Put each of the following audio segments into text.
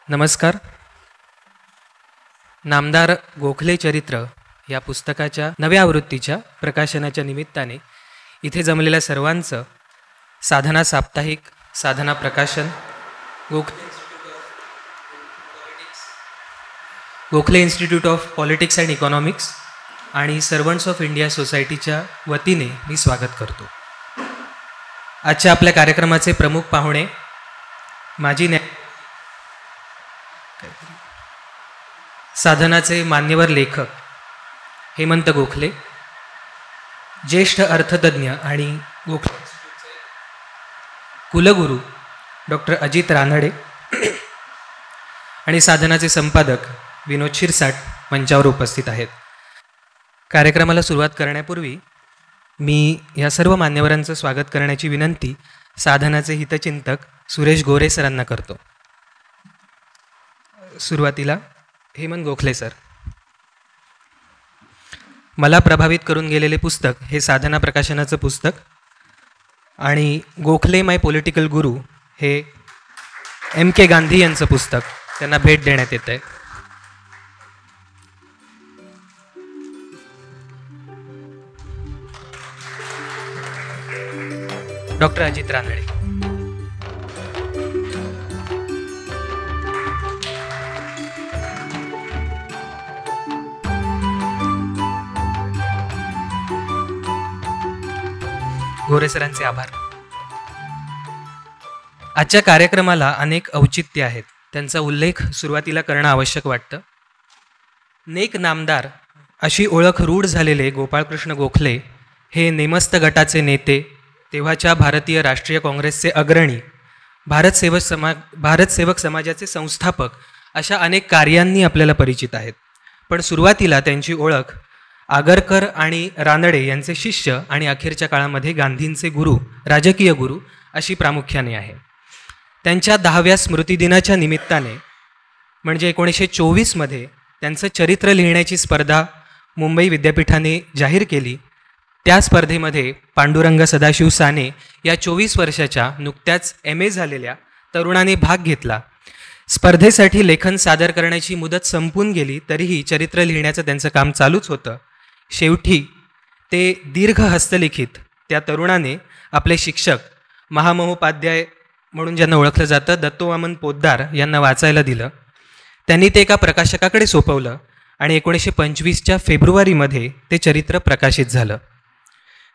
नमस्कार. नामदार गोखले चरित्र या पुस्तकाच्या नव्या आवृत्तीच्या प्रकाशनाच्या निमित्ताने इथे जमलेल्या सर्वांचं साधना साप्ताहिक, साधना प्रकाशन, Gokhale institute of politics and economics आणि सर्वंट्स ऑफ इंडिया सोसायटीच्या वतीने मी स्वागत करतो. आजच्या आपल्या कार्यक्रमाचे प्रमुख पाहुणे माजी साधनाचे मान्यवर लेखक हेमंत गोखले, ज्येष्ठ अर्थतज्ञ आणि गोखले कुलगुरू डॉक्टर अजित रानडे आणि साधनाचे संपादक विनोद शिरसाट मंचावर उपस्थित आहेत. कार्यक्रमाला सुरुवात करण्यापूर्वी मी या सर्व मान्यवरांचं स्वागत करण्याची विनंती साधनाचे हितचिंतक सुरेश गोरे सरांना करतो. सुरुवातीला हेमंत गोखले सर. मला प्रभावित करून गेलेले पुस्तक हे साधना प्रकाशनाचं पुस्तक आणि गोखले माय पॉलिटिकल गुरु हे M.K. गांधी यांचं पुस्तक त्यांना भेट देण्यात येत आहे. डॉक्टर अजित रानडे. गोरे सरांचे आभार. आजच्या कार्यक्रमाला अनेक औचित्य आहेत, त्यांचा उल्लेख सुरुवातीला करणं आवश्यक वाटतं. नेक नामदार अशी ओळख रूढ झालेले गोपाळकृष्ण गोखले हे नेमस्त गटाचे नेते, तेव्हाच्या भारतीय राष्ट्रीय काँग्रेसचे अग्रणी, भारत सेवक समाजाचे संस्थापक अशा अनेक कार्यांनी आपल्याला परिचित आहेत. पण सुरुवातीला त्यांची ओळख आगरकर आणि रानडे यांचे शिष्य आणि अखेरच्या काळामध्ये गांधींचे गुरु, राजकीय गुरु अशी प्रामुख्याने आहे. त्यांच्या 10व्या स्मृतिदिनाच्या निमित्ताने म्हणजे 1924मध्ये त्यांचं चरित्र लिहिण्याची स्पर्धा मुंबई विद्यापीठाने जाहीर केली. त्या स्पर्धेमध्ये पांडुरंग सदाशिव साने या 24 वर्षाच्या नुकत्याच MA झालेल्या तरुणाने भाग घेतला. स्पर्धेसाठी लेखन सादर करण्याची मुदत संपून गेली, तरीही चरित्र लिहिण्याचं त्यांचं काम चालूच होतं. शेवटी ते दीर्घ हस्तलिखित त्या तरुणाने आपले शिक्षक, महामहोपाध्याय म्हणून ज्यांना ओळखलं जातं, दत्तोवामन पोद्दार यांना वाचायला दिलं. त्यांनी ते एका प्रकाशकाकडे सोपवलं आणि 1925च्या फेब्रुवारीमध्ये ते चरित्र प्रकाशित झालं.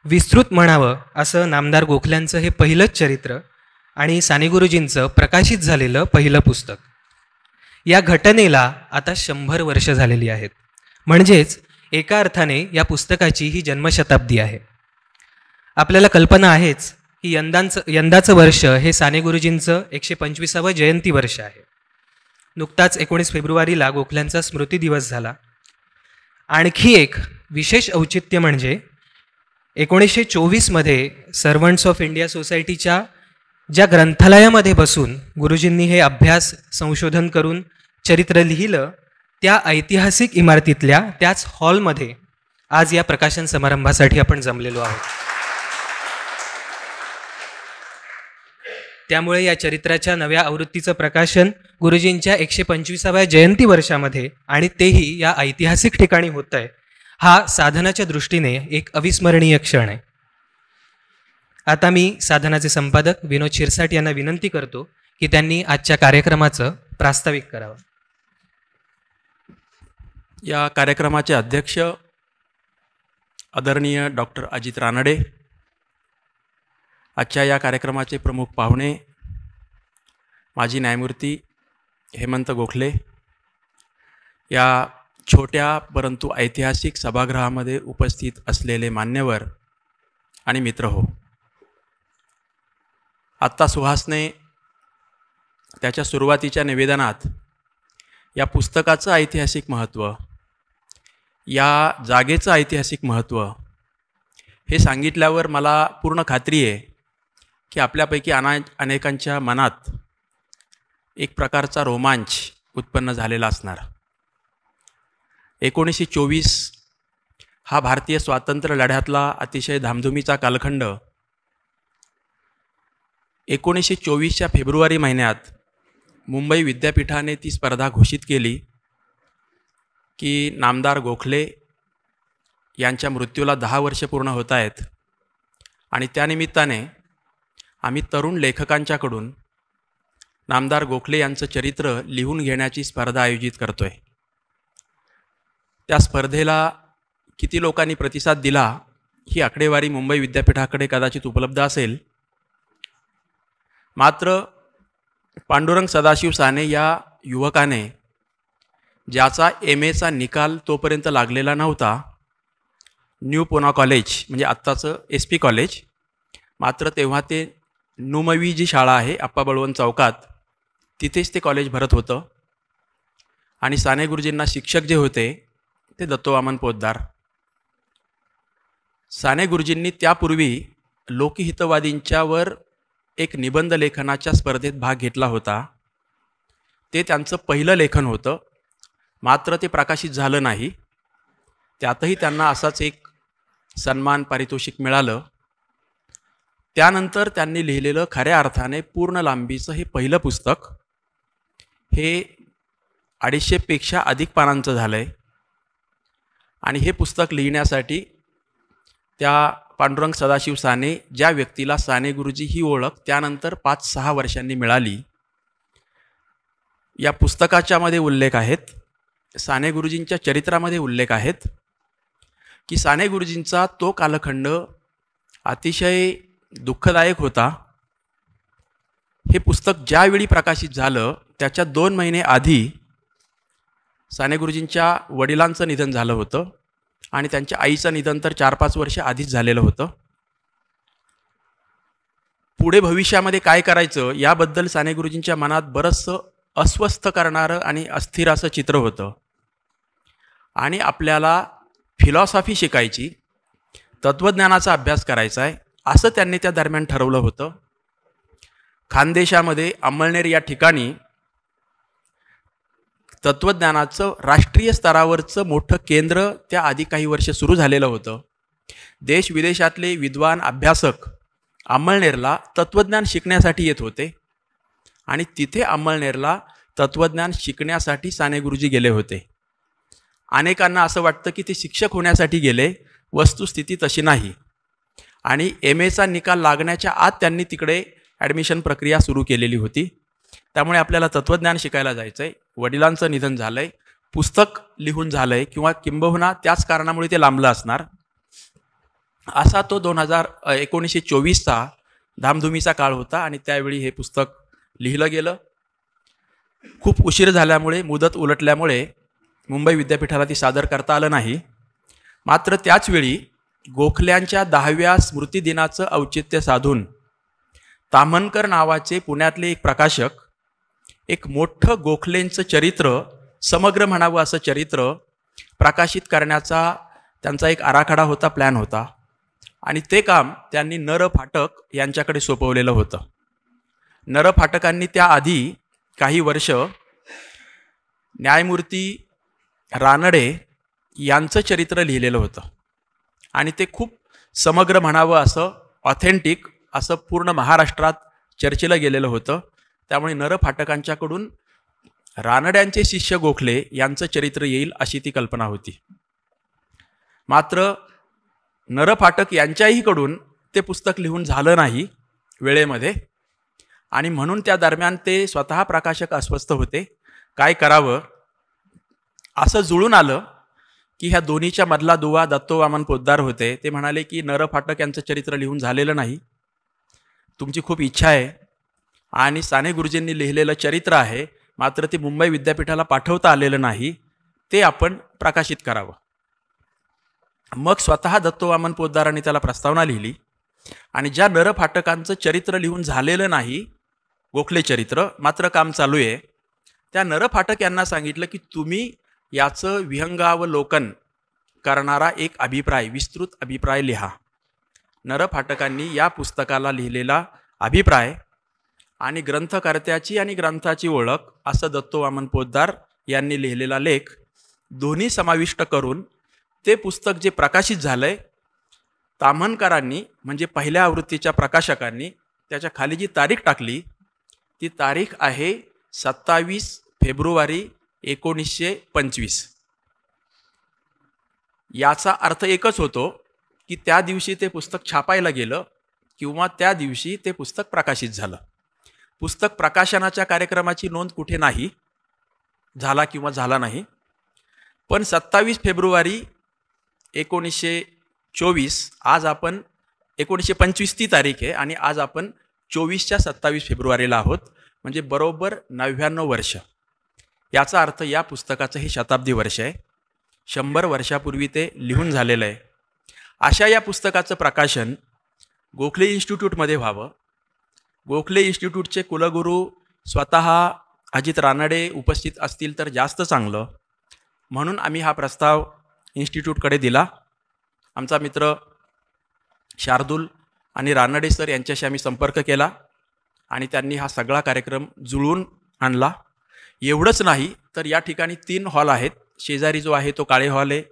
विस्तृत म्हणावं असं नामदार गोखल्यांचं हे पहिलंच चरित्र आणि साने गुरुजींचं प्रकाशित झालेलं पहिलं पुस्तक. या घटनेला आता 100 वर्ष झालेली आहेत. म्हणजेच एका अर्थाने या पुस्तकाची ही जन्मशताब्दी आहे. आपल्याला कल्पना आहेच की यंदाचं वर्ष हे साने गुरुजींचं 125वं जयंती वर्ष आहे. नुकताच 19 फेब्रुवारीला गोखल्यांचा स्मृती दिवस झाला. आणखी एक विशेष औचित्य म्हणजे 1924मध्ये सर्वंट्स ऑफ इंडिया सोसायटीच्या ज्या ग्रंथालयामध्ये बसून गुरुजींनी हे अभ्यास संशोधन करून चरित्र लिहिलं, त्या ऐतिहासिक इमारतीतल्या त्याच हॉलमध्ये आज या प्रकाशन समारंभासाठी आपण जमलेलो आहोत. त्यामुळे या चरित्राच्या नव्या आवृत्तीचं प्रकाशन गुरुजींच्या 125व्या जयंती वर्षामध्ये आणि तेही या ऐतिहासिक ठिकाणी होत आहे, हा साधनाच्या दृष्टीने एक अविस्मरणीय क्षण आहे. आता मी साधनाचे संपादक विनोद शिरसाट यांना विनंती करतो की त्यांनी आजच्या कार्यक्रमाचं प्रास्ताविक करावं. या कार्यक्रमाचे अध्यक्ष आदरणीय डॉक्टर अजित रानडे, आजच्या या कार्यक्रमाचे प्रमुख पाहुणे माजी न्यायमूर्ती हेमंत गोखले, या छोट्या परंतु ऐतिहासिक सभागृहामध्ये उपस्थित असलेले मान्यवर आणि मित्र हो. आत्ता सुहासने त्याच्या सुरुवातीच्या निवेदनात या पुस्तकाचं ऐतिहासिक महत्त्व, या जागेचं ऐतिहासिक महत्त्व हे सांगितल्यावर मला पूर्ण खात्री आहे की आपल्यापैकी अनेकांच्या मनात एक प्रकारचा रोमांच उत्पन्न झालेला असणार. 1924 हा भारतीय स्वातंत्र्य लढ्यातला अतिशय धामधुमीचा कालखंड 1924च्या फेब्रुवारी महिन्यात मुंबई विद्यापीठाने ती स्पर्धा घोषित केली की नामदार गोखले यांच्या मृत्यूला 10 वर्ष पूर्ण होत आहेत आणि त्यानिमित्ताने आम्ही तरुण लेखकांच्याकडून नामदार गोखले यांचं चरित्र लिहून घेण्याची स्पर्धा आयोजित करतोय. त्या स्पर्धेला किती लोकांनी प्रतिसाद दिला ही आकडेवारी मुंबई विद्यापीठाकडे कदाचित उपलब्ध असेल. मात्र पांडुरंग सदाशिव साने या युवकाने, ज्याचा MAचा निकाल तोपर्यंत लागलेला नव्हता, न्यू पुना कॉलेज म्हणजे आत्ताचं SP कॉलेज, मात्र तेव्हा ते नुमवी जी शाळा आहे आप्पा बळवंत चौकात, तिथेच ते कॉलेज भरत होतं. आणि साने गुरुजींना शिक्षक जे होते ते दत्तोवामन पोद्दार. साने गुरुजींनी त्यापूर्वी लोकहितवादींच्यावर एक निबंध लेखनाच्या स्पर्धेत भाग घेतला होता. ते त्यांचं पहिलं लेखन होतं, मात्र ते प्रकाशित झालं नाही. त्यातही त्यांना असाच एक सन्मान पारितोषिक मिळालं. त्यानंतर त्यांनी लिहिलेलं खऱ्या अर्थाने पूर्ण लांबीचं हे पहिलं पुस्तक हे 250पेक्षा अधिक पानांचं झालं आहे. आणि हे पुस्तक लिहिण्यासाठी त्या पांडुरंग सदाशिव साने, ज्या व्यक्तीला साने गुरुजी ही ओळख त्यानंतर 5-6 वर्षांनी मिळाली, या पुस्तकाच्यामध्ये उल्लेख आहेत, साने गुरुजींच्या चरित्रामध्ये उल्लेख आहेत की साने गुरुजींचा तो कालखंड अतिशय दुःखदायक होता. हे पुस्तक ज्यावेळी प्रकाशित झालं त्याच्या 2 महिने आधी साने गुरुजींच्या वडिलांचं निधन झालं होतं आणि त्यांच्या आईचं निधन तर 4-5 वर्ष आधीच झालेलं होतं. पुढे भविष्यामध्ये काय करायचं याबद्दल साने गुरुजींच्या मनात बरंचसं अस्वस्थ करणारं आणि अस्थिर असं चित्र होतं. आणि आपल्याला फिलॉसॉफी शिकायची, तत्त्वज्ञानाचा अभ्यास करायचा आहे असं त्यांनी त्या दरम्यान ठरवलं होतं. खानदेशामध्ये अमळनेर या ठिकाणी तत्त्वज्ञानाचं राष्ट्रीय स्तरावरचं मोठं केंद्र त्या आधी काही वर्ष सुरू झालेलं होतं. देश विदेशातले विद्वान अभ्यासक अमळनेरला तत्त्वज्ञान शिकण्यासाठी येत होते आणि तिथे अमळनेरला तत्त्वज्ञान शिकण्यासाठी साने गुरुजी गेले होते. अनेकांना असं वाटतं की ते शिक्षक होण्यासाठी गेले, वस्तुस्थिती तशी नाही. आणि MAचा निकाल लागण्याच्या आत त्यांनी तिकडे ॲडमिशन प्रक्रिया सुरू केलेली होती. त्यामुळे आपल्याला तत्त्वज्ञान शिकायला जायचं आहे, वडिलांचं निधन झालं आहे, पुस्तक लिहून झालं आहे किंवा किंबहुना त्याच कारणामुळे ते लांबलं असणार. असा तो 1924चा धामधुमीचा काळ होता आणि त्यावेळी हे पुस्तक लिहिलं गेलं. खूप उशीर झाल्यामुळे, मुदत उलटल्यामुळे मुंबई विद्यापीठाला ती सादर करता आलं नाही. मात्र त्याचवेळी गोखल्यांच्या 10व्या स्मृतिदिनाचं औचित्य साधून ताम्हनकर नावाचे पुण्यातले एक प्रकाशक एक मोठं गोखलेंचं चरित्र, समग्र म्हणावं असं चरित्र प्रकाशित करण्याचा त्यांचा एक आराखडा होता, प्लॅन होता. आणि ते काम त्यांनी नर फाटक यांच्याकडे सोपवलेलं होतं. नर फाटकांनी त्याआधी काही वर्ष न्यायमूर्ती रानडे यांचं चरित्र लिहिलेलं होतं आणि ते खूप समग्र म्हणावं असं, ऑथेंटिक असं पूर्ण महाराष्ट्रात चर्चेला गेलेलं होतं. त्यामुळे नर फाटकांच्याकडून रानड्यांचे शिष्य गोखले यांचं चरित्र येईल अशी ती कल्पना होती. मात्र नर फाटक यांच्याहीकडून ते पुस्तक लिहून झालं नाही वेळेमध्ये आणि म्हणून त्या दरम्यान ते स्वतः प्रकाशक अस्वस्थ होते. काय करावं असं जुळून आलं की ह्या दोन्हीच्या मधला दुवा दत्तोवामन पोद्दार होते. ते म्हणाले की नर फाटक यांचं चरित्र लिहून झालेलं नाही, तुमची खूप इच्छा आहे आणि साने गुरुजींनी लिहिलेलं चरित्र आहे, मात्र ते मुंबई विद्यापीठाला पाठवता आलेलं नाही, ते आपण प्रकाशित करावं. मग स्वतः दत्तोवामन पोद्दारांनी त्याला प्रस्तावना लिहिली आणि ज्या नर फाटकांचं चरित्र लिहून झालेलं नाही, गोखले चरित्र, मात्र काम चालू आहे, त्या नर फाटक यांना सांगितलं की तुम्ही याचं विहंगावलोकन करणारा एक अभिप्राय, विस्तृत अभिप्राय लिहा. नर फाटकांनी या पुस्तकाला लिहिलेला अभिप्राय आणि ग्रंथकर्त्याची आणि ग्रंथाची ओळख असं दत्तोवामन पोद्दार यांनी लिहिलेला लेख दोन्ही समाविष्ट करून ते पुस्तक जे प्रकाशित झालंय, ताम्हनकरांनी म्हणजे पहिल्या आवृत्तीच्या प्रकाशकांनी त्याच्या खाली जी तारीख टाकली ती तारीख आहे 27 फेब्रुवारी 1925. याचा अर्थ एकच होतो की त्या दिवशी ते पुस्तक छापायला गेलं किंवा त्या दिवशी ते पुस्तक प्रकाशित झालं. पुस्तक प्रकाशनाच्या कार्यक्रमाची नोंद कुठे नाही झाला किंवा झाला नाही. पण 27 फेब्रुवारी 1924, आज आपण 1925 ती तारीख आहे आणि आज आपण 24च्या 27 फेब्रुवारीला आहोत, म्हणजे बरोबर 99 वर्ष. याचा अर्थ या पुस्तकाचं हे शताब्दी वर्ष आहे. 100 वर्षापूर्वी ते लिहून झालेलं आहे. अशा या पुस्तकाचं प्रकाशन गोखले इन्स्टिट्यूटमध्ये व्हावं. गोखले इन्स्टिट्यूटचे कुलगुरू स्वतः अजित रानडे उपस्थित असतील तर जास्त चांगलं, म्हणून आम्ही हा प्रस्ताव इन्स्टिट्यूटकडे दिला. आमचा मित्र शार्दूल आणि रानडे सर यांच्याशी आम्ही संपर्क केला आणि त्यांनी हा सगळा कार्यक्रम जुळवून आणला. एवढंच नाही तर या ठिकाणी 3 हॉल आहेत. शेजारी जो आहे तो काळे हॉल आहे,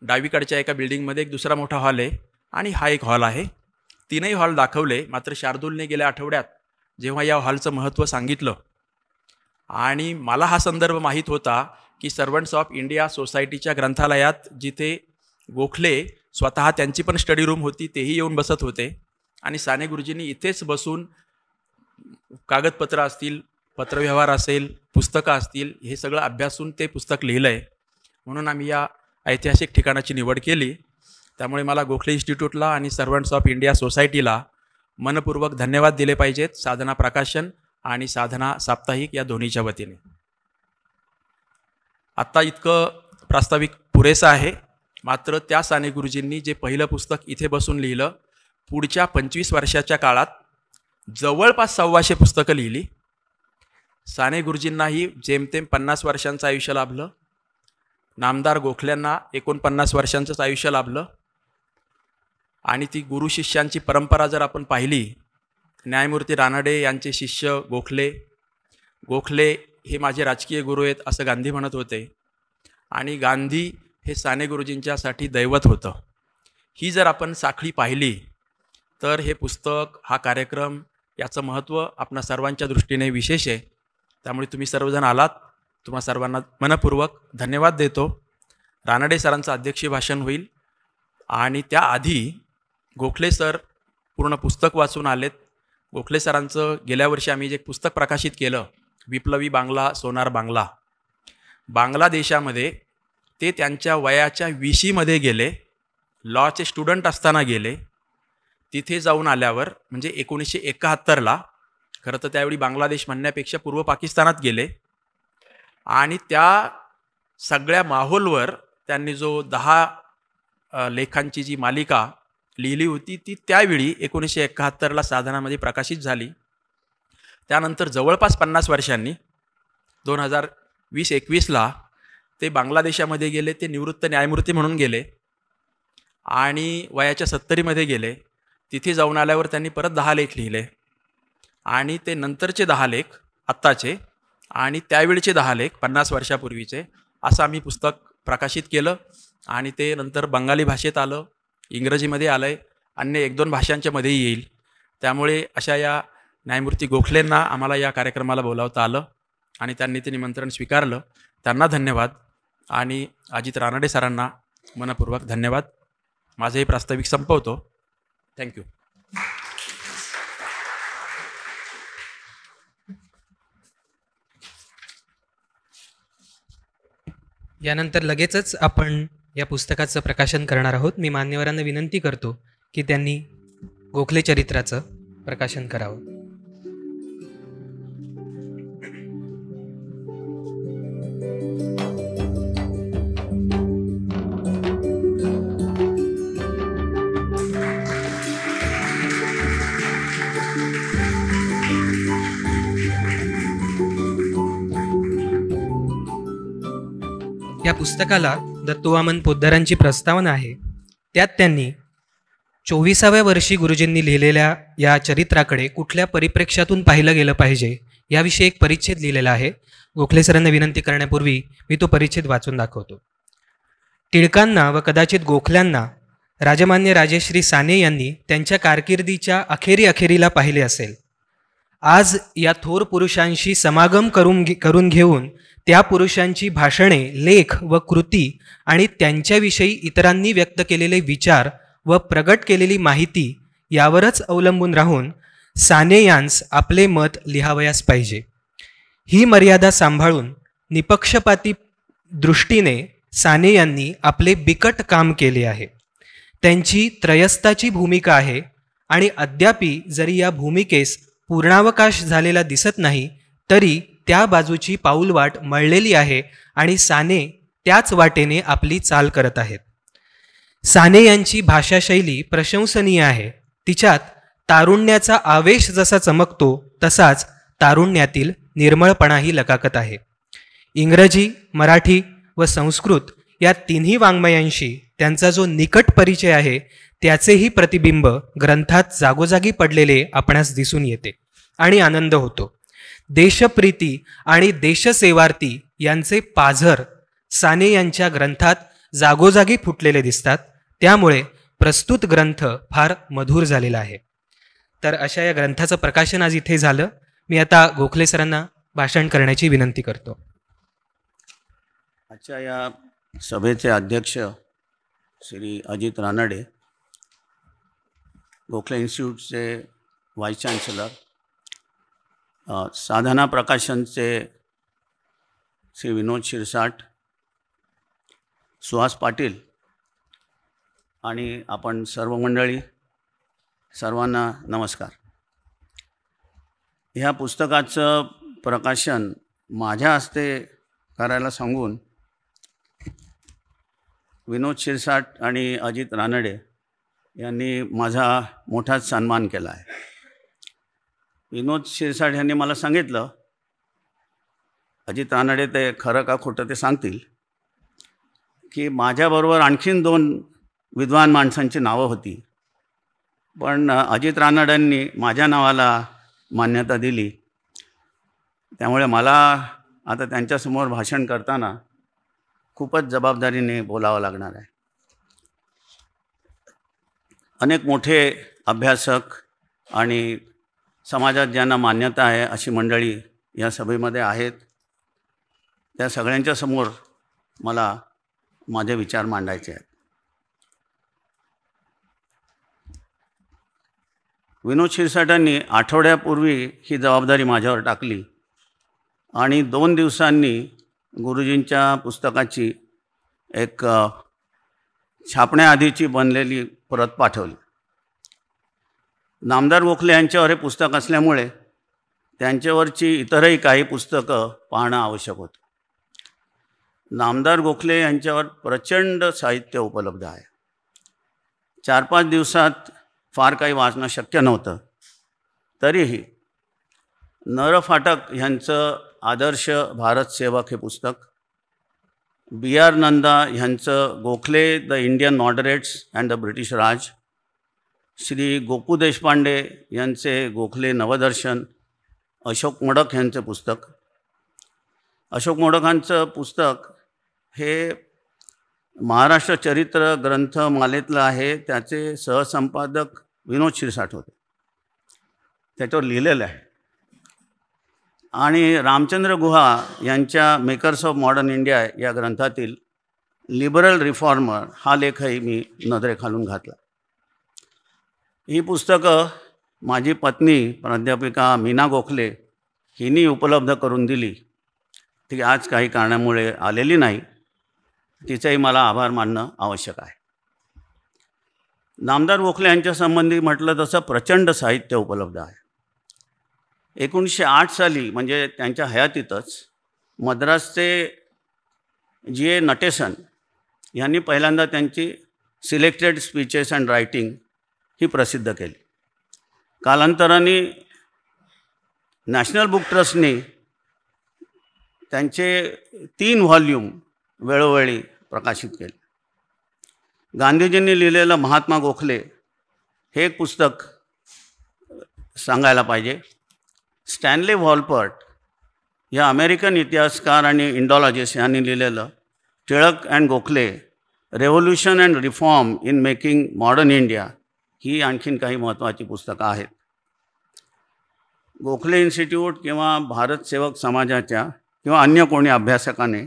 डावीकडच्या एका बिल्डिंगमध्ये एक दुसरा मोठा हॉल आहे आणि हा एक हॉल आहे. 3ही हॉल दाखवले. मात्र शार्दूलने गेल्या आठवड्यात जेव्हा या हॉलचं महत्त्व सांगितलं आणि मला हा संदर्भ माहीत होता की सर्वंट्स ऑफ इंडिया सोसायटीच्या ग्रंथालयात जिथे गोखले स्वतः त्यांची पण स्टडी रूम होती, तेही येऊन बसत होते आणि साने गुरुजींनी इथेच बसून कागदपत्र असतील, पत्रव्यवहार असेल, पुस्तकं असतील, हे सगळं अभ्यासून ते पुस्तक लिहिलं आहे. म्हणून आम्ही या ऐतिहासिक ठिकाणाची निवड केली. त्यामुळे मला गोखले इन्स्टिट्यूटला आणि सर्वंट्स ऑफ इंडिया सोसायटीला मनपूर्वक धन्यवाद दिले पाहिजेत, साधना प्रकाशन आणि साधना साप्ताहिक या दोन्हीच्या वतीने. आत्ता इतकं प्रास्ताविक पुरेसं आहे. मात्र त्या साने गुरुजींनी जे पहिलं पुस्तक इथे बसून लिहिलं, पुढच्या 25 वर्षाच्या काळात जवळपास 125 पुस्तकं लिहिली. साने गुरुजींनाही जेमतेम 50 वर्षांचं आयुष्य लाभलं. नामदार गोखल्यांना 49 वर्षांचंच आयुष्य लाभलं. आणि ती गुरु शिष्यांची परंपरा जर आपण पाहिली, न्यायमूर्ती रानडे यांचे शिष्य गोखले, गोखले हे माझे राजकीय गुरु आहेत असं गांधी म्हणत होते आणि गांधी हे साने गुरुजींच्यासाठी दैवत होतं. ही जर आपण साखळी पाहिली तर हे पुस्तक, हा कार्यक्रम, याचं महत्त्व आपणा सर्वांच्या दृष्टीने विशेष आहे. त्यामुळे तुम्ही सर्वजण आलात, तुम्हा सर्वांना मनपूर्वक धन्यवाद देतो. रानडे सरांचं अध्यक्षीय भाषण होईल आणि त्याआधी गोखले सर पूर्ण पुस्तक वाचून आलेत. गोखले सरांचं गेल्या वर्षी आम्ही जे पुस्तक प्रकाशित केलं, विप्लवी बांगला सोनार बांगला, बांगलादेशामध्ये ते त्यांच्या वयाच्या 20मध्ये गेले, लॉचे स्टुडंट असताना गेले. तिथे जाऊन आल्यावर म्हणजे 1971ला, खरं तर त्यावेळी बांगलादेश म्हणण्यापेक्षा पूर्व पाकिस्तानात गेले आणि त्या सगळ्या माहोलवर त्यांनी जो 10 लेखांची जी मालिका लिहिली होती ती त्यावेळी 1971ला साधनामध्ये प्रकाशित झाली. त्यानंतर जवळपास 50 वर्षांनी 2020-21ला ते बांगलादेशामध्ये गेले. ते निवृत्त न्यायमूर्ती म्हणून गेले आणि वयाच्या 70मध्ये गेले. तिथे जाऊन आल्यावर त्यांनी परत 10 लेख लिहिले आणि ते नंतरचे 10 लेख आत्ताचे आणि त्यावेळीचे 10 लेख 50 वर्षापूर्वीचे, असं आम्ही पुस्तक प्रकाशित केलं आणि ते नंतर बंगाली भाषेत आलं, इंग्रजीमध्ये आलं आहे, अन्य 1-2 भाषांच्या मध्येही येईल. त्यामुळे अशा या न्यायमूर्ती गोखलेंना आम्हाला या कार्यक्रमाला बोलावता आलं आणि त्यांनी ते निमंत्रण स्वीकारलं. त्यांना धन्यवाद आणि अजित रानडे सरांना मनपूर्वक धन्यवाद. माझंही प्रास्ताविक संपवतो. थँक्यू. यानंतर लगेचच आपण या पुस्तकाचं प्रकाशन करणार आहोत. मी मान्यवरांना विनंती करतो की त्यांनी गोखले चरित्राचं प्रकाशन करावं. या पुस्तकाला दत्तूवामन पोद्दारांची प्रस्तावना आहे. त्यात त्यांनी 24व्या वर्षी गुरुजींनी लिहिलेल्या या चरित्राकडे कुठल्या परिप्रेक्ष्यातून पाहिलं गेलं पाहिजे याविषयी एक परिच्छेद लिहिलेला आहे. गोखले सरांना विनंती करण्यापूर्वी मी तो परिच्छेद वाचून दाखवतो. टिळकांना व कदाचित गोखल्यांना राजमान्य राजेश्री साने यांनी त्यांच्या कारकिर्दीच्या अखेरीला पाहिले असेल. आज या थोर पुरुषांशी समागम करून घेऊन त्या पुरुषांची भाषणे, लेख व कृती आणि त्यांच्याविषयी इतरांनी व्यक्त केलेले विचार व प्रगट केलेली माहिती यावरच अवलंबून राहून साने यांस आपले मत लिहावयास पाहिजे. ही मर्यादा सांभाळून निपक्षपाती दृष्टीने साने यांनी आपले बिकट काम केले आहे. त्यांची त्रयस्थाची भूमिका आहे आणि अद्यापि जरी या भूमिकेस पूर्णावकाश झालेला दिसत नाही तरी त्या बाजूची पाऊलवाट मळलेली आहे आणि साने त्याच वाटेने आपली चाल करत आहेत. साने यांची भाषाशैली प्रशंसनीय आहे. तिच्यात तारुण्याचा आवेश जसा चमकतो तसाच तारुण्यातील निर्मळपणाही लकाकत आहे. इंग्रजी, मराठी व संस्कृत या तिन्ही वाङ्मयांशी त्यांचा जो निकट परिचय आहे त्याचेही प्रतिबिंब ग्रंथात जागोजागी पडलेले आपणास दिसून येते आणि आनंद होतो. देशप्रीती आणि देशसेवार्थी यांचे पाझर साने यांच्या ग्रंथात जागोजागी फुटलेले दिसतात. त्यामुळे प्रस्तुत ग्रंथ फार मधुर झालेला आहे. तर अशा या ग्रंथाचं प्रकाशन आज इथे झालं. मी आता गोखले सरांना भाषण करण्याची विनंती करतो. आजच्या या सभेचे अध्यक्ष श्री अजित रानडे, गोखले इन्स्टिट्यूटचे व्हाईस चान्सलर, साधना प्रकाशनचे श्री विनोद शिरसाट, सुहास पाटील आणि आपण सर्व मंडळी, सर्वांना नमस्कार. ह्या पुस्तकाचं प्रकाशन माझ्या हस्ते करायला सांगून विनोद शिरसाट आणि अजित रानडे यांनी माझा मोठाच सन्मान केला आहे. विनोद शिरसाट यांनी मला सांगितलं, अजित रानडे ते खरं का खोटं ते सांगतील, की माझ्याबरोबर आणखीन 2 विद्वान माणसांची नावं होती, पण अजित रानडेंनी माझ्या नावाला मान्यता दिली. त्यामुळे मला आता त्यांच्यासमोर भाषण करताना खूपच जबाबदारीने बोलावं लागणार आहे. अनेक मोठे अभ्यासक आणि समाजात ज्यांना मान्यता आहे अशी मंडळी या सभेमध्ये आहेत. त्या सगळ्यांच्या समोर मला माझे विचार मांडायचे आहेत. विनोद शिरसाटांनी आठवड्यापूर्वी ही जबाबदारी माझ्यावर टाकली आणि 2 दिवसांनी गुरुजींच्या पुस्तकाची एक छापण्याआधीची बनलेली प्रत पाठवली. नामदार गोखले यांच्यावर हे पुस्तक असल्यामुळे त्यांच्यावरची इतरही काही पुस्तकं पाहणं आवश्यक होतं. नामदार गोखले यांच्यावर प्रचंड साहित्य उपलब्ध आहे. 4-5 दिवसात फार काही वाचणं शक्य नव्हतं. तरीही नरफाटक यांचं आदर्श भारत सेवक हे पुस्तक, B.R. नंदा यांचं Gokhale the Indian moderates and the British Raj, Shri Gopu Deshpande यांचे गोखले नवदर्शन, अशोक मोडक यांचे पुस्तक. अशोक मोडकांचं पुस्तक हे महाराष्ट्र चरित्र ग्रंथमालेतलं आहे. त्याचे सहसंपादक विनोद शिरसाट होते. त्याच्यावर लिहिलेलं आहे. आणि रामचंद्र गुहा यांच्या मेकर्स ऑफ मॉडर्न इंडिया या ग्रंथातील लिबरल रिफॉर्मर हा लेखही मी नजरेखालून घातला. ही पुस्तकं माझी पत्नी प्राध्यापिका मीना गोखले हिनी उपलब्ध करून दिली. ती आज काही कारणामुळे आलेली नाही. तिचाही मला आभार मानणं आवश्यक आहे. नामदार गोखले यांच्या संबंधी म्हटलं तसं प्रचंड साहित्य उपलब्ध आहे. 1908 साली म्हणजे त्यांच्या हयातीतच मद्रासचे G.A. नटेसन यांनी पहिल्यांदा त्यांची सिलेक्टेड स्पीचेस अँड रायटिंग ही प्रसिद्ध केली. कालांतराने नॅशनल बुक ट्रस्टने त्यांचे 3 व्हॉल्यूम वेळोवेळी प्रकाशित केले. गांधीजींनी लिहिलेलं महात्मा गोखले हे एक पुस्तक सांगायला पाहिजे. स्टॅनले व्हॉलपर्ट या अमेरिकन इतिहासकार आणि इंडॉलॉजिस्ट यांनी लिहिलेलं Tilak and Gokhale revolution and reform in making modern India ही आणखीन काही महत्त्वाची पुस्तकं आहेत. गोखले इन्स्टिट्यूट किंवा भारत सेवक समाजाच्या किंवा अन्य कोणी अभ्यासकाने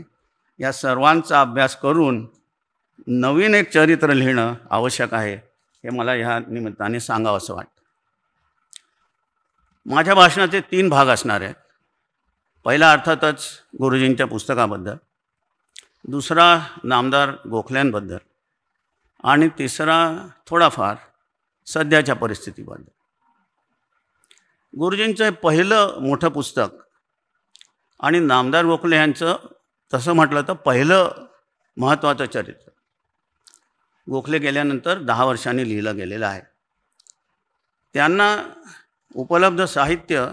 या सर्वांचा अभ्यास करून नवीन एक चरित्र लिहिणं आवश्यक आहे, हे मला ह्या निमित्ताने सांगावं असं वाटतं. माझ्या भाषणाचे 3 भाग असणार आहेत. पहिला अर्थातच गुरुजींच्या पुस्तकाबद्दल, दुसरा नामदार गोखल्यांबद्दल आणि तिसरा थोडाफार सध्याच्या परिस्थितीबद्दल. गुरुजींचं पहिलं मोठं पुस्तक आणि नामदार गोखले यांचं तसं म्हटलं तर पहिलं महत्त्वाचं चरित्र गोखले गेल्यानंतर 10 वर्षांनी लिहिलं गेलेलं आहे. त्यांना उपलब्ध साहित्य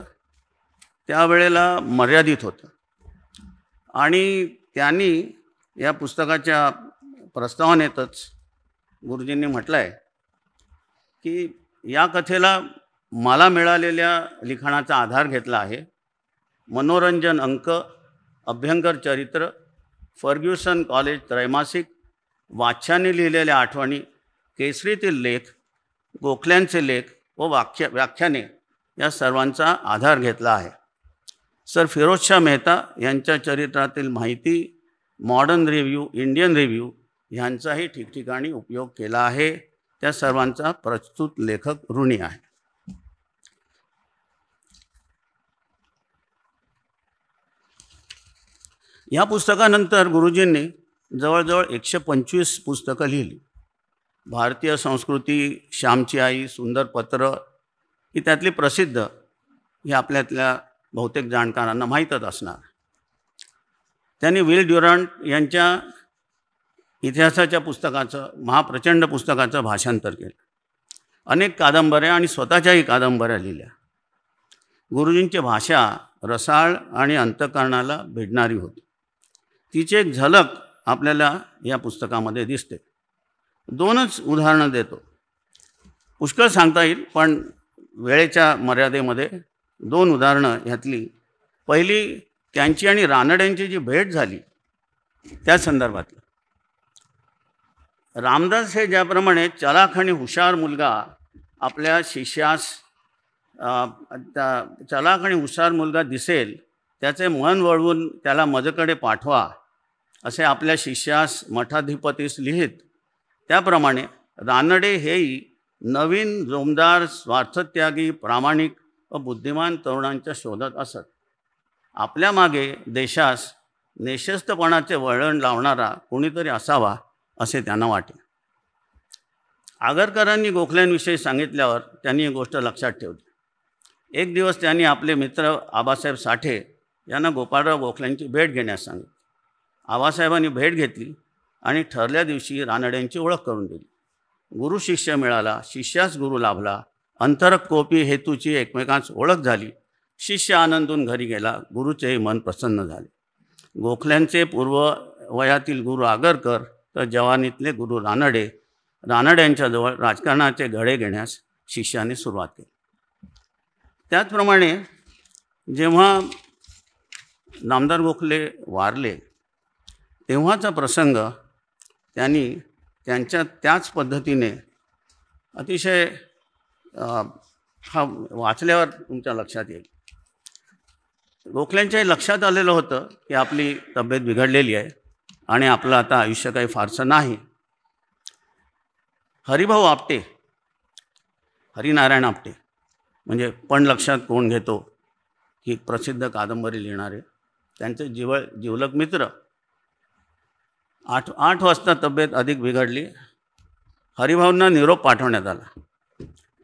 त्यावेळेला मर्यादित होतं आणि त्यांनी या पुस्तकाच्या प्रस्तावनेतच गुरुजींनी म्हटलं आहे की या कथेला मला मिळालेल्या लिखाणाचा आधार घेतला आहे. मनोरंजन अंक, अभ्यंकर चरित्र, फर्ग्युसन कॉलेज त्रैमासिक, वाच्याने लिहिलेल्या आठवणी, केसरीतील लेख, गोखल्यांचे लेख व व्याख्याने या सर्वांचा आधार घेतला आहे. सर फिरोजशाह मेहता यांच्या चरित्रातील माहिती, मॉडर्न रिव्ह्यू, इंडियन रिव्ह्यू ह्यांचाही ठिकठिकाणी उपयोग केला आहे. त्या सर्वांचा प्रस्तुत लेखक ऋणी आहे. या पुस्तकानंतर गुरुजींनी जवळजवळ 125 पुस्तकं लिहिली. भारतीय संस्कृती, श्यामची आई, सुंदर पत्र ही त्यातली प्रसिद्ध, हे आपल्यातल्या बहुतेक जाणकारांना माहीतच असणार. त्यांनी विल ड्युरंट यांच्या इतिहासाच्या पुस्तकाचं, महाप्रचंड पुस्तकाचं भाषांतर केलं. अनेक कादंबऱ्या आणि स्वतःच्याही कादंबऱ्या लिहिल्या. गुरुजींची भाषा रसाळ आणि अंतःकरणाला भिडणारी होती. तिची एक झलक आपल्याला या पुस्तकामध्ये दिसते. 2च उदाहरणं देतो. पुष्कळ सांगता येईल, पण वेळेच्या मर्यादेमध्ये 2 उदाहरणं ह्यातली. पहिली त्यांची आणि रानड्यांची जी भेट झाली त्या संदर्भातलं. रामदास हे ज्याप्रमाणे चलाख आणि हुशार मुलगा आपल्या शिष्यास चलाख आणि हुशार मुलगा दिसेल त्याचे मन वळवून त्याला माझ्याकडे पाठवा असे आपल्या शिष्यास मठाधिपतीस लिहित, त्याप्रमाणे रानडे हेही नवीन जोमदार, स्वार्थत्यागी, प्रामाणिक व बुद्धिमान तरुणांच्या शोधात असत. आपल्या मागे देशास नेशस्तपणाचे वळण लावणारा कोणीतरी असावा असे त्यांना वाटे. आगरकरांनी गोखल्यांविषयी सांगितल्यावर त्यांनी ही गोष्ट लक्षात ठेवली. एक दिवस त्यांनी आपले मित्र आबासाहेब साठे यांना गोपाळराव गोखल्यांची भेट घेण्यास सांगितले. आबासाहेबांनी भेट घेतली आणि ठरल्या दिवशी रानड्यांची ओळख करून दिली. गुरु शिष्य मिळाला, शिष्यास गुरु लाभला, अंतरकोपी हेतूची एकमेकांस ओळख झाली. शिष्य आनंदून घरी गेला, गुरुचेही मन प्रसन्न झाले. गोखल्यांचे पूर्व वयातील गुरु आगरकर तर जवानीतले गुरु रानडे, रानड्यांच्याजवळ राजकारणाचे धडे घेण्यास शिष्याने सुरुवात केली. त्याचप्रमाणे जेव्हा नामदार गोखले वारले तेव्हाचा प्रसंग त्यांनी त्यांच्या त्याच पद्धतीने अतिशय हा वाचल्यावर तुमच्या लक्षात येईल. गोखल्यांच्याही लक्षात आलेलं होतं की आपली तब्येत बिघडलेली आहे आणि आपलं आता आयुष्य काही फारसं नाही. हरिभाऊ आपटे, हरिनारायण आपटे म्हणजे पण लक्षात कोण घेतो ही प्रसिद्ध कादंबरी लिहिणारे, त्यांचे जिवलग मित्र. 8 वाजता तब्येत अधिक बिघडली. हरिभाऊंना निरोप पाठवण्यात आला.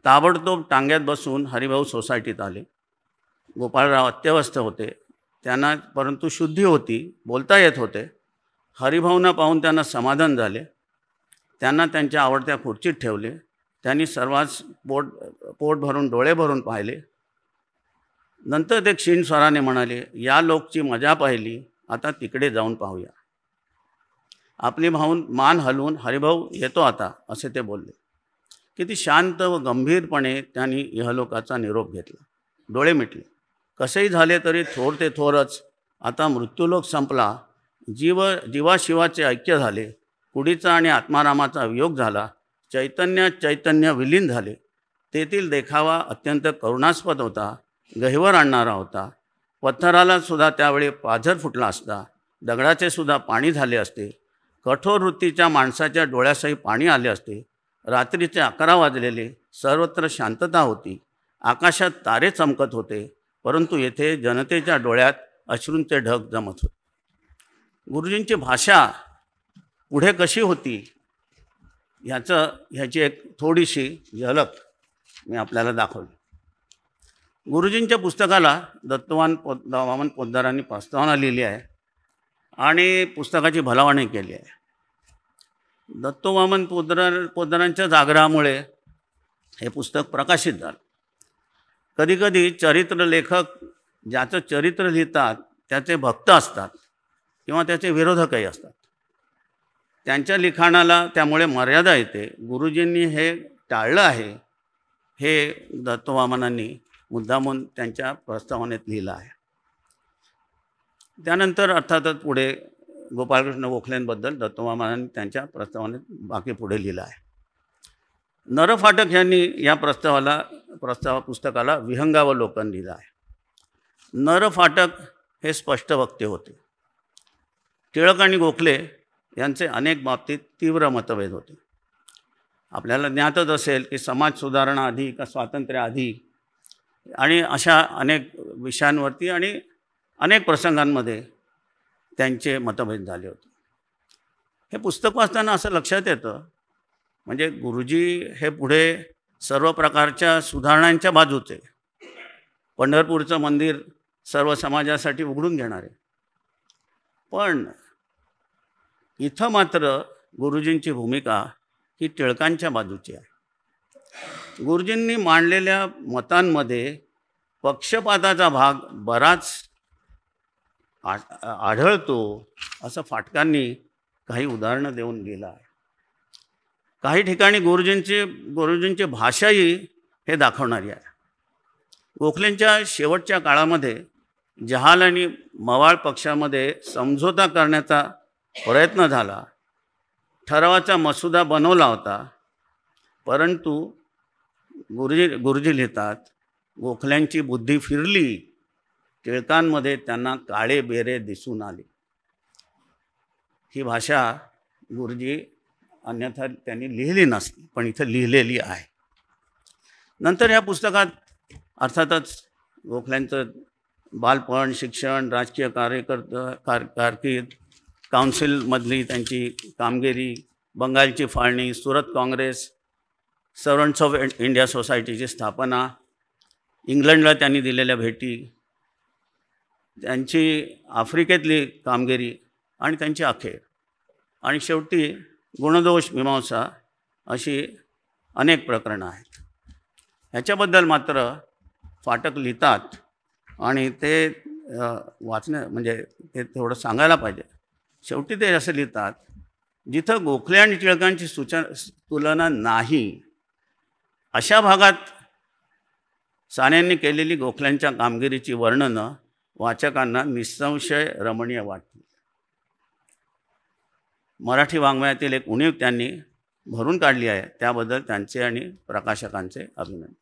ताबडतोब टांग्यात बसून हरिभाऊ सोसायटीत आले. गोपाळराव अत्यवस्थ होते, त्यांना परंतु शुद्धी होती, बोलता येत होते. हरिभाऊंना पाहून त्यांना समाधान झाले. त्यांना त्यांच्या आवडत्या खुर्चीत ठेवले. त्यांनी सर्वांस पोट भरून, डोळे भरून पाहिले. नंतर ते क्षीण स्वराने म्हणाले, या लोकची मजा पाहिली, आता तिकडे जाऊन पाहूया. आपली मान हलवून, हरिभाऊ येतो आता, असे ते बोलले. किती शांत व गंभीरपणे त्यांनी इहलोकाचा निरोप घेतला. डोळे मिटले. कसेही झाले तरी थोर ते थोरच. आता मृत्यूलोक संपला. जीवाशिवाचे ऐक्य झाले. कुडीचा आणि आत्मारामाचा वियोग झाला. चैतन्य विलीन झाले. तेथील देखावा अत्यंत करुणास्पद होता. गहिवर आणणारा होता. पत्थराला सुद्धा त्यावेळी पाझर फुटला असता, दगडाचे सुद्धा पाणी झाले असते, कठोर वृत्तीच्या माणसाच्या डोळ्यासही पाणी आले असते. रात्रीचे 11 वाजलेले, सर्वत्र शांतता होती, आकाशात तारे चमकत होते, परंतु येथे जनतेच्या डोळ्यात अश्रूंचे ढग जमत होते. गुरुजींची भाषा पुढे कशी होती ह्याची एक थोडीशी झलक मी आपल्याला दाखवली. गुरुजींच्या पुस्तकाला दत्तवामन पोद्दारांनी प्रस्तावना लिहिली आहे आणि पुस्तकाची भलावणी केली आहे. दत्तवामन पोद्दारांच्या जागरामुळे हे पुस्तक प्रकाशित झालं. कधीकधी चरित्र लेखक ज्याचं चरित्र लिहितात त्याचे भक्त असतात किंवा त्याचे विरोधकही असतात. त्यांच्या लिखाणाला त्यामुळे मर्यादा येते. गुरुजींनी हे टाळलं आहे, हे दत्तवामनांनी मुद्दामून त्यांच्या प्रस्तावनेत लिहिलं आहे. त्यानंतर अर्थातच पुढे गोपाळकृष्ण गोखलेंबद्दल दत्तवामनांनी त्यांच्या प्रस्तावनेत बाकी पुढे लिहिलं आहे. नरफाटक यांनी या पुस्तकाला विहंगावलोकन लिहिलं आहे. नरफाटक हे स्पष्ट वक्ते होते. टिळक आणि गोखले यांचे अनेक बाबतीत तीव्र मतभेद होते. आपल्याला ज्ञातच असेल की समाज सुधारणा आधी का स्वातंत्र्य आधी आणि अशा अनेक विषयांवरती आणि अनेक प्रसंगांमध्ये त्यांचे मतभेद झाले होते. हे पुस्तक वाचताना असं लक्षात येतं, म्हणजे गुरुजी हे पुढे सर्व प्रकारच्या सुधारणांच्या बाजूचे, पंढरपूरचं मंदिर सर्व समाजासाठी उघडून घेणारे, पण इथं मात्र गुरुजींची भूमिका ही टिळकांच्या बाजूची आहे. गुरुजींनी मांडलेल्या मतांमध्ये पक्षपाताचा भाग बराच आढळतो असं फाटकांनी काही उदाहरणं देऊन लिहिलं आहे. काही ठिकाणी गुरुजींची भाषाही हे दाखवणारी आहे. गोखलेंच्या शेवटच्या काळामध्ये जहाल आणि मवाळ पक्षामध्ये समझोता करण्याचा प्रयत्न झाला. ठरावाचा मसुदा बनवला होता, परंतु गुरुजी लिहितात, गोखल्यांची बुद्धी फिरली, टिळकांमध्ये त्यांना काळे बेरे दिसून आले. ही भाषा गुरुजी अन्यथा त्यांनी लिहिली नसती, पण इथं लिहिलेली आहे. नंतर या पुस्तकात अर्थातच गोखल्यांचं बालपण, शिक्षण, राजकीय कारकीर्द, काउन्सिलमधली त्यांची कामगिरी, बंगालची फाळणी, Surat Congress, servants of India सोसायटीची स्थापना, इंग्लंडला त्यांनी दिलेल्या भेटी, त्यांची आफ्रिकेतली कामगिरी आणि त्यांची अखेर, आणि शेवटी गुणदोष मीमांसा अशी अनेक प्रकरणं आहेत. ह्याच्याबद्दल मात्र फाटक लिहितात आणि ते म्हणजे ते थोडं सांगायला पाहिजे. शेवटी ते असं लिहितात, जिथं गोखले आणि टिळकांची तुलना नाही अशा भागात सान्यांनी केलेली गोखल्यांच्या कामगिरीची वर्णनं वाचकांना निसंशय रमणीय वाटतील. मराठी वाङ्मयातील एक उणीव त्यांनी भरून काढली आहे, त्याबद्दल त्यांचे आणि प्रकाशकांचे अभिनंदन.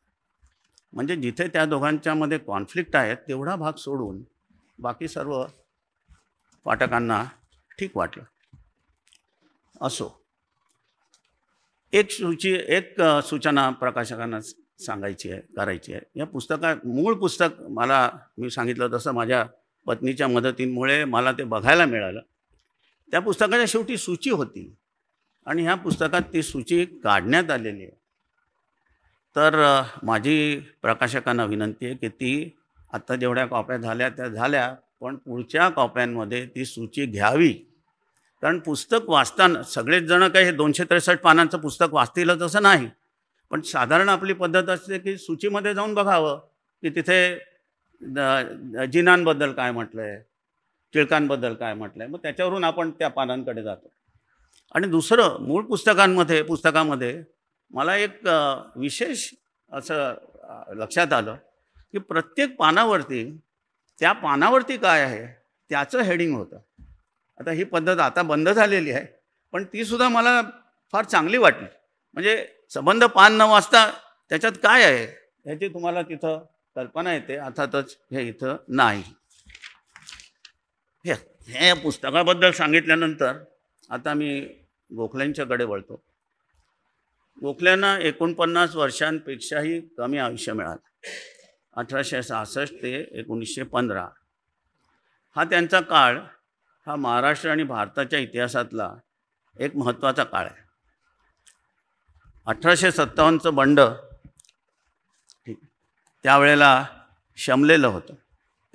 म्हणजे जिथे त्या दोघांच्यामध्ये कॉन्फ्लिक्ट आहे तेवढा भाग सोडून बाकी सर्व पाठकांना ठीक वाटलं. असो, एक सूचना प्रकाशकांना करायची आहे. या मूळ पुस्तक मी सांगितलं तसं माझ्या पत्नीच्या मदतीमुळे मला ते बघायला मिळालं. त्या पुस्तकाच्या शेवटी सूची होती आणि ह्या पुस्तकात ती सूची काढण्यात आलेली आहे. तर माझी प्रकाशकांना विनंती आहे की ती आत्ता जेवढ्या कॉप्या झाल्या त्या झाल्या, पण पुढच्या कॉप्यांमध्ये ती सूची घ्यावी. कारण पुस्तक वाचताना सगळेच जण काही हे 263 पानांचं पुस्तक वाचतीलच असं नाही, पण साधारण आपली पद्धत असते की सूचीमध्ये जाऊन बघावं की तिथे जिनांबद्दल काय म्हटलं आहे, टिळकांबद्दल काय म्हटलं आहे, मग त्याच्यावरून आपण त्या पानांकडे जातो. आणि दुसरं, मूळ पुस्तकामध्ये मला एक विशेष असं लक्षात आलं की प्रत्येक पानावरती त्या पानावरती काय आहे त्याचं हेडिंग होतं. आता ही पद्धत आता बंद झालेली आहे, पण तीसुद्धा मला फार चांगली वाटली. म्हणजे संबंध पान न वाचता त्याच्यात काय आहे ह्याची तुम्हाला तिथं कल्पना येते, अर्थातच हे इथं नाही. हे पुस्तकाबद्दल सांगितल्यानंतर आता मी गोखलेंच्याकडे वळतो. गोखल्यांना 49 वर्षांपेक्षाही कमी आयुष्य मिळालं. 1866 ते 1915 हा त्यांचा काळ हा महाराष्ट्र आणि भारताच्या इतिहासातला एक महत्त्वाचा काळ आहे. 1857चं बंड त्यावेळेला शमलेलं होतं,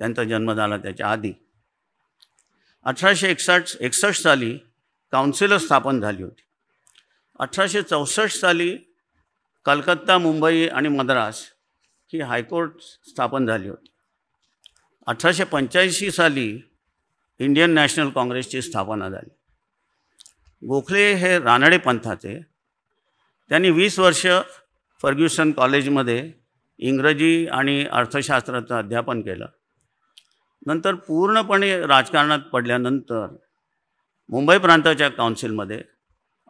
त्यांचा जन्म झाला त्याच्या आधी. 1861 साली काउन्सिल स्थापन झाली होती. 1864 साली कलकत्ता, मुंबई आणि मद्रास ही हायकोर्ट स्थापन झाली होती. 1885 साली इंडियन नॅशनल काँग्रेसची स्थापना झाली. गोखले हे रानडे पंथाचे. त्यांनी 20 वर्ष फर्ग्युसन कॉलेजमध्ये इंग्रजी आणि अर्थशास्त्राचं अध्यापन केलं. नंतर पूर्णपणे राजकारणात पडल्यानंतर मुंबई प्रांताच्या काउन्सिलमध्ये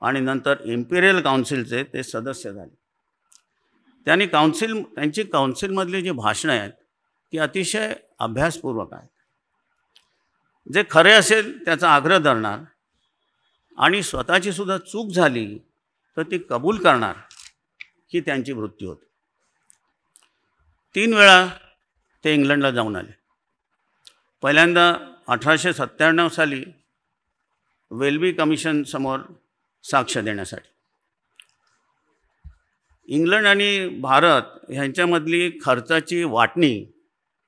आणि नंतर इम्पिरियल काउन्सिलचे ते सदस्य झाले. त्यांची काउन्सिलमधली जी भाषणं आहेत ती अतिशय अभ्यासपूर्वक आहेत. जे खरे असेल त्याचा आग्रह धरणार आणि स्वतःची सुद्धा चूक झाली तर ती कबूल करणार ही त्यांची वृत्ती होती. 3 वेळा ते इंग्लंडला जाऊन आले. पहिल्यांदा 1897 साली वेल्बी कमिशन समोर साक्ष देण्यासाठी. इंग्लंड आणि भारत ह्यांच्यामधली खर्चाची वाटणी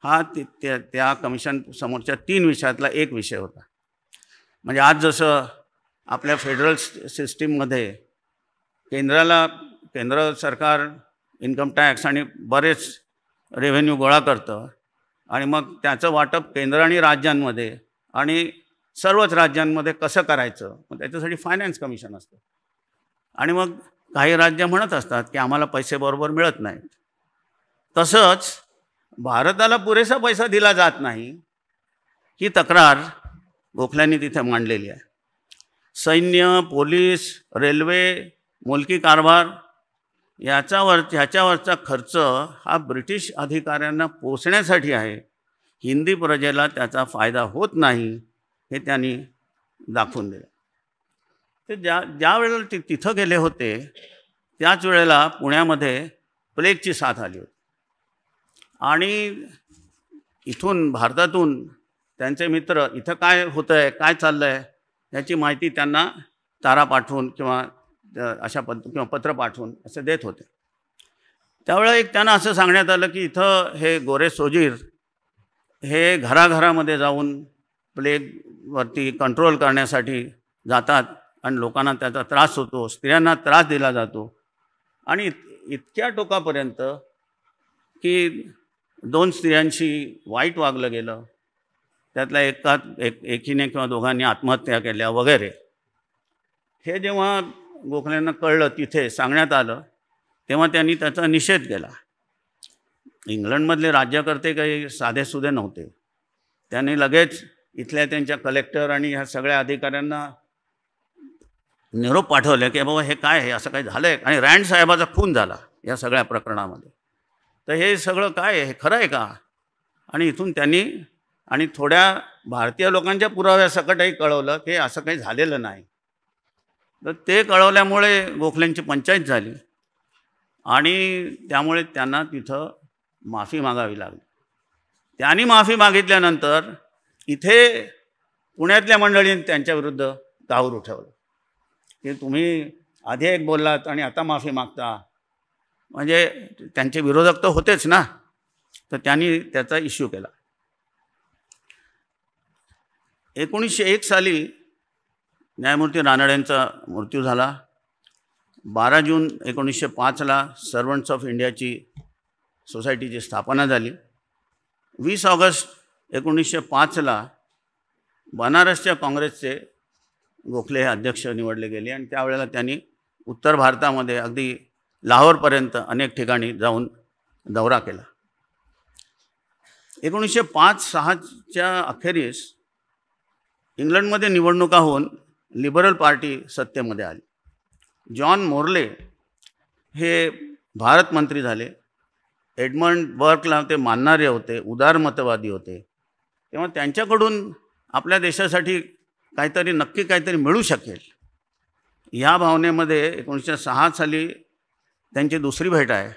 हा त्या कमिशन समोरच्या 3 विषयातला एक विषय होता. म्हणजे आज जसं आपल्या फेडरल सिस्टीममध्ये केंद्र सरकार इन्कम टॅक्स आणि बरेच रेव्हेन्यू गोळा करतं आणि मग त्याचं वाटप केंद्र आणि राज्यांमध्ये आणि सर्वच राज्यांमध्ये कसं करायचं, मग त्याच्यासाठी फायनान्स कमिशन असतं. आणि मग काही राज्य म्हणत असतात की आम्हाला पैसे बरोबर मिळत नाहीत. तसंच भारताला पुरेसा पैसा दिला जात नाही ही तक्रार गोखल्यांनी तिथे मांडलेली आहे. सैन्य, पोलीस, रेल्वे, मुलकी कारभार ह्याच्यावरचा खर्च हा ब्रिटिश अधिकाऱ्यांना पोचण्यासाठी आहे. हिंदी प्रजेला त्याचा फायदा होत नाही हे त्यांनी दाखवून दिलं. ते ज्या वेळेला ते तिथं गेले होते त्याच वेळेला पुण्यामध्ये प्लेगची साथ आली होती आणि इथून भारतातून त्यांचे मित्र इथं काय होतं आहे, काय चाललं आहे याची माहिती त्यांना तारा पाठवून किंवा किंवा पत्र पाठवून असं देत होते. त्यावेळेला त्यांना असं सांगण्यात आलं की इथं हे गोरे सोजीर हे घराघरामध्ये जाऊन प्लेगवरती कंट्रोल करण्यासाठी जातात आणि लोकांना त्याचा त्रास होतो, स्त्रियांना त्रास दिला जातो. आणि इतक्या टोकापर्यंत की 2 स्त्रियांशी वाईट वागलं गेलं, त्यातल्या एकीने किंवा दोघांनी आत्महत्या केल्या वगैरे. हे जेव्हा गोखल्यांना कळलं, तिथे सांगण्यात आलं, तेव्हा त्यांनी त्याचा निषेध केला. इंग्लंडमधले राज्यकर्ते काही साधेसुधे नव्हते. त्यांनी लगेच इथल्या त्यांच्या कलेक्टर आणि ह्या सगळ्या अधिकाऱ्यांना निरोप पाठवले की बाबा हे काय आहे, असं काही झालं आहे आणि रँड साहेबाचा खून झाला या सगळ्या प्रकरणामध्ये. तर हे सगळं काय आहे, हे खरं आहे का? आणि इथून त्यांनी आणि थोड्या भारतीय लोकांच्या पुराव्यासकटही कळवलं की असं काही झालेलं नाही. तर ते कळवल्यामुळे गोखल्यांची पंचायत झाली आणि त्यामुळे त्यांना तिथं माफी मागावी लागली. त्यांनी माफी मागितल्यानंतर इथे पुण्यातल्या मंडळींनी त्यांच्याविरुद्ध काहूर उठवलं की तुम्ही आधी एक बोललात आणि आता माफी मागता. म्हणजे त्यांचे विरोधक तर होतेच ना. तर त्यांनी त्याचा इश्यू केला. 1901 साली न्यायमूर्ती रानडेंचा मृत्यू झाला. 12 जून 1905ला सर्वंट्स ऑफ इंडियाची सोसायटीची स्थापना झाली. 20 ऑगस्ट 1905ला बनारसच्या काँग्रेसचे गोखले हे अध्यक्ष निवडले गेले आणि त्यावेळेला त्यांनी उत्तर भारतामध्ये अगदी लाहोरपर्यंत अनेक ठिकाणी जाऊन दौरा केला. 1905-06च्या अखेरीस इंग्लंडमध्ये निवडणुका होऊन लिबरल पार्टी सत्तेमध्ये आली. जॉन मोर्ले हे भारत मंत्री झाले. एडमंड बर्कला ते मानणारे होते, उदारमतवादी होते. तेव्हा त्यांच्याकडून आपल्या देशासाठी नक्की काहीतरी मिळू शकेल ह्या भावनेमध्ये 1906 साली त्यांची दुसरी भेट आहे.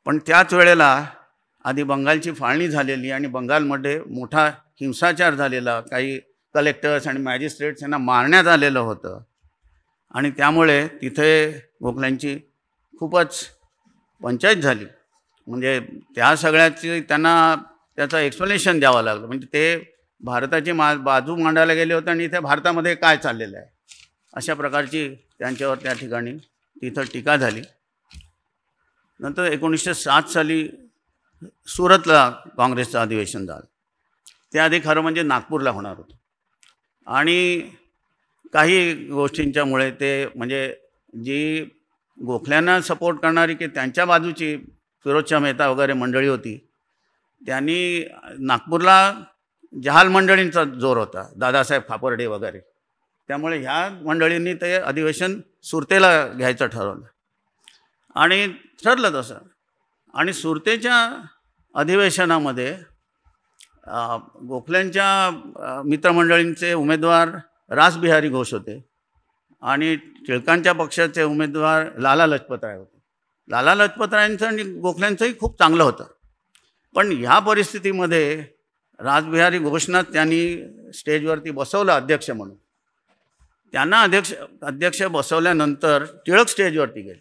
पण त्याच वेळेला आधी बंगालची फाळणी झालेली आणि बंगालमध्ये मोठा हिंसाचार झालेला, काही कलेक्टर्स आणि मॅजिस्ट्रेट्स यांना मारण्यात आलेलं होतं आणि त्यामुळे तिथे गोखल्यांची खूपच पंचायत झाली. म्हणजे त्या सगळ्याची त्यांना त्याचं एक्सप्लेनेशन द्यावं लागलं. म्हणजे ते भारताची बाजू मांडायला गेले होते आणि इथे भारतामध्ये काय चाललेलं आहे अशा प्रकारची त्यांच्यावर त्या ठिकाणी तिथं टीका झाली. नंतर 1907 साली सुरतला काँग्रेसचं अधिवेशन झालं. त्याआधी खरं म्हणजे नागपूरला होणार होतं आणि काही गोष्टींच्यामुळे ते म्हणजे जी गोखल्यांना सपोर्ट करणारी की त्यांच्या बाजूची फिरोजशाह मेहता वगैरे मंडळी होती, त्यांनी नागपूरला जहाल मंडळींचा जोर होता, दादासाहेब खापर्डे वगैरे. त्यामुळे ह्या मंडळींनी ते अधिवेशन सुरतेला घ्यायचं ठरवलं आणि ठरलं तसं. आणि सुरतेच्या अधिवेशनामध्ये गोखल्यांच्या मित्रमंडळींचे उमेदवार रासबिहारी घोष होते आणि टिळकांच्या पक्षाचे उमेदवार लाला लजपतराय होते. लाला लजपतरायांचं आणि गोखल्यांचंही खूप चांगलं होतं. पण ह्या परिस्थितीमध्ये रासबिहारी घोषना त्यांनी स्टेजवरती बसवलं अध्यक्ष म्हणून. त्यांना अध्यक्ष बसवल्यानंतर टिळक स्टेजवरती गेले.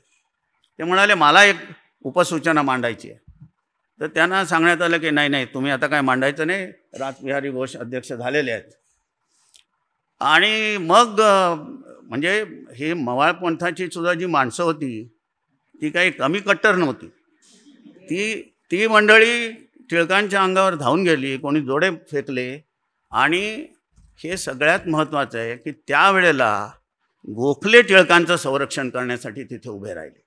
ते म्हणाले मला एक उपसूचना मांडायची आहे. तर त्यांना सांगण्यात आलं की नाही तुम्ही आता काय मांडायचं नाही, रासबिहारी घोष अध्यक्ष झालेले आहेत. आणि मग म्हणजे ही मवाळ पंथाची सुद्धा जी माणसं होती ती काही कमी कट्टर नव्हती. ती मंडळी टिळकांच्या अंगावर धावून गेली, कोणी जोडे फेकले. आणि हे सगळ्यात महत्त्वाचं आहे की त्यावेळेला गोखले टिळकांचं संरक्षण करण्यासाठी तिथे उभे राहिले.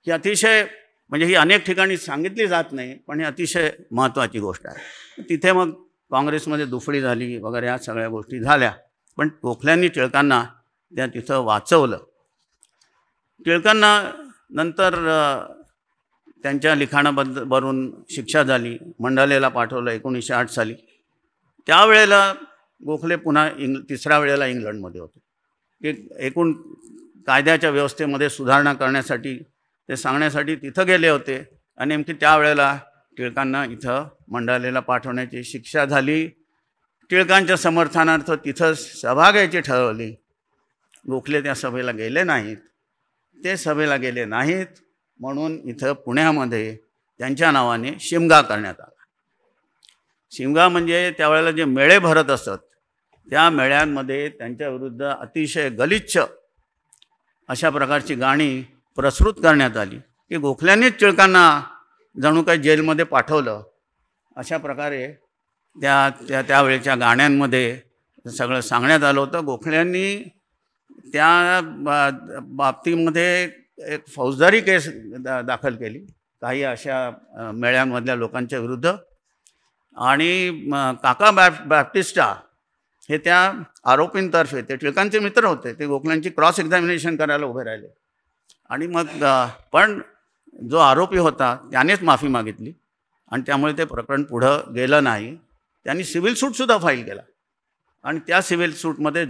ही अतिशय म्हणजे ही अनेक ठिकाणी सांगितली जात नाही, पण ही अतिशय महत्त्वाची गोष्ट आहे. तिथे मग काँग्रेसमध्ये दुफळी झाली वगैरे ह्या सगळ्या गोष्टी झाल्या, पण गोखल्यांनी टिळकांना त्या तिथं वाचवलं. टिळकांना नंतर त्यांच्या लिखाणाबरोबर शिक्षा झाली, मंडालेला पाठवलं 1908 साली. त्यावेळेला गोखले पुन्हा तिसऱ्या वेळेला इंग्लंडमध्ये होते की एकूण कायद्याच्या व्यवस्थेमध्ये सुधारणा करण्यासाठी ते सांगण्यासाठी तिथं गेले होते. आणि नेमकी त्यावेळेला टिळकांना इथं मंडालेला पाठवण्याची शिक्षा झाली. टिळकांच्या समर्थनार्थ तिथं सभा घ्यायची ठरवली. गोखले त्या सभेला गेले नाहीत. ते सभेला गेले नाहीत म्हणून इथं पुण्यामध्ये त्यांच्या नावाने शिमगा करण्यात आला. शिमगा म्हणजे त्यावेळेला जे मेळे भरत असत त्या मेळ्यांमध्ये त्यांच्याविरुद्ध अतिशय गलिच्छ अशा प्रकारची गाणी प्रसृत करण्यात आली की गोखल्यांनीच टिळकांना जणू काही जेलमध्ये पाठवलं अशा प्रकारे त्यावेळेच्या गाण्यांमध्ये सगळं सांगण्यात आलं होतं. गोखल्यांनी त्या बाबतीमध्ये एक फौजदारी केस दाखल केली काही अशा मेळ्यांमधल्या लोकांच्या विरुद्ध. आणि काका बॅप्टिस्टा हे त्या आरोपींतर्फे, ते टिळकांचे मित्र होते, ते गोखल्यांची क्रॉस एक्झामिनेशन करायला उभे राहिले. आणि मग पण जो आरोपी होता त्यानेच माफी मागितली आणि त्यामुळे ते प्रकरण पुढं गेलं नाही. त्यांनी सिव्हिल सूटसुद्धा फाईल केला आणि त्या सिव्हिल सूटमध्ये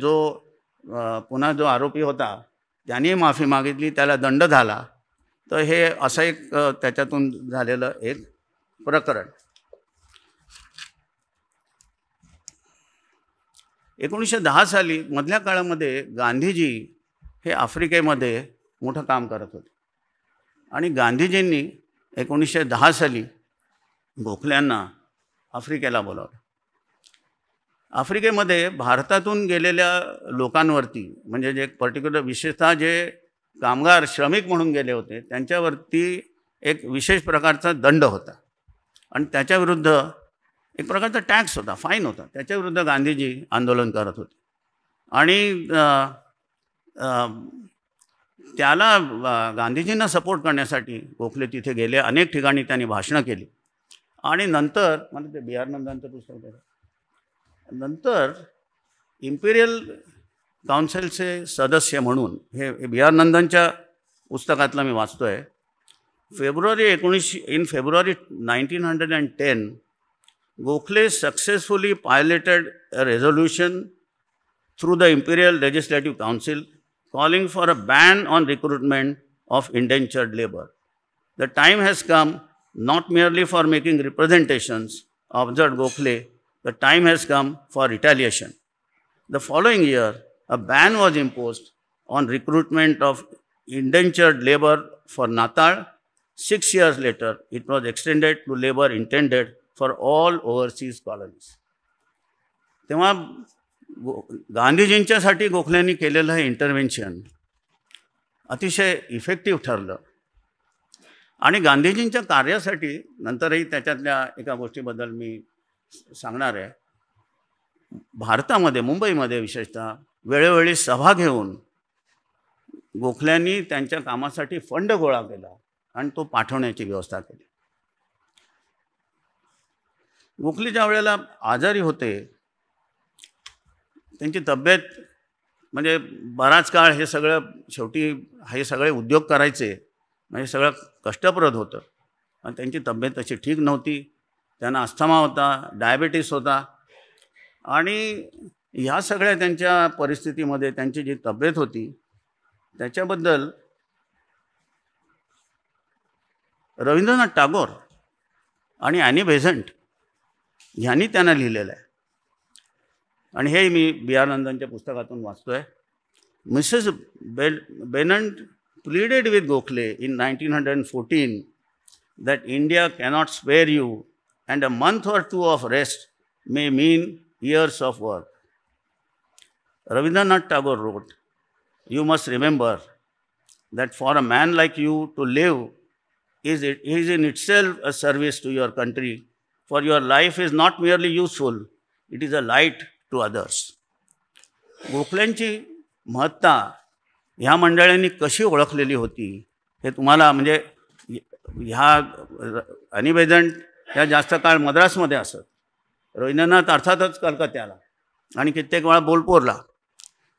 पुन्हा जो आरोपी होता त्याने माफी मागितली, त्याला दंड झाला. तर हे असं एक त्याच्यातून झालेलं एक प्रकरण. 1910 साली मधल्या काळामध्ये गांधीजी हे आफ्रिकेमध्ये मोठं काम करत होते आणि गांधीजींनी 1910 साली गोखल्यांना आफ्रिकेला बोलावलं. आफ्रिकेमध्ये भारतातून गेलेल्या लोकांवरती म्हणजे जे पर्टिक्युलर विशेषतः जे कामगार श्रमिक म्हणून गेले होते त्यांच्यावरती एक विशेष प्रकारचा दंड होता आणि त्याच्याविरुद्ध एक प्रकारचा टॅक्स होता, फाईन होता. त्याच्याविरुद्ध गांधीजी आंदोलन करत होते आणि त्याला गांधीजींना सपोर्ट करण्यासाठी गोखले तिथे गेले. अनेक ठिकाणी त्यांनी भाषणं केली आणि नंतर मला ते बी आर नंदांचं पुस्तक द्या. नंतर इम्पिरियल काउन्सिलचे सदस्य म्हणून हे बी आर नंदांच्या पुस्तकातलं मी वाचतो आहे. In February 1910, Gokhale successfully piloted a resolution through the Imperial Legislative Council calling for a ban on recruitment of indentured labor. The time has come not merely for making representations, observed Gokhale, the time has come for retaliation. The following year, a ban was imposed on recruitment of indentured labor for Natal. 6 years later, it was extended to labor intended for all overseas colonies. तेव्हा गांधीजींच्यासाठी गोखल्यांनी केलेलं हे intervention अतिशय effective ठरलं आणि गांधीजींच्या कार्यासाठी नंतरही त्याच्यातल्या एका गोष्टीबद्दल मी सांगणार आहे. भारतामध्ये मुंबईमध्ये विशेषतः वेळोवेळी सभा घेऊन गोखल्यांनी त्यांच्या कामासाठी फंड गोळा केला आणि तो पाठवण्याची व्यवस्था केली. गोखले ज्या वेळेला आजारी होते त्यांची तब्येत म्हणजे बराच काळ हे सगळं शेवटी हे सगळे उद्योग करायचे म्हणजे सगळं कष्टप्रद होतं आणि त्यांची तब्येत तशी ठीक नव्हती. त्यांना अस्थमा होता, डायबिटीस होता आणि ह्या सगळ्या त्यांच्या परिस्थितीमध्ये त्यांची जी तब्येत होती त्याच्याबद्दल रवींद्रनाथ टागोर आणि ॲनी बेझंट ह्यांनी त्यांना लिहिलेलं आहे आणि हे मी बी आर नंदनच्या पुस्तकातून वाचतो आहे. Mrs Besant pleaded with Gokhale in 1914 that India cannot spare you and a month or two of rest may mean years of work. Rabindranath Tagore wrote, "You must remember that for a man like you to live is in itself a service to your country, for your life is not merely useful, it is a light to others." गोखल्यांची महत्ता ह्या मंडळींनी कशी ओळखलेली होती हे तुम्हाला म्हणजे ह्या Annie Besant ह्या जास्त काळ मद्रासमध्ये असत, रवींद्रनाथ अर्थातच कलकत्त्याला आणि कित्येक वेळा बोलपोरला.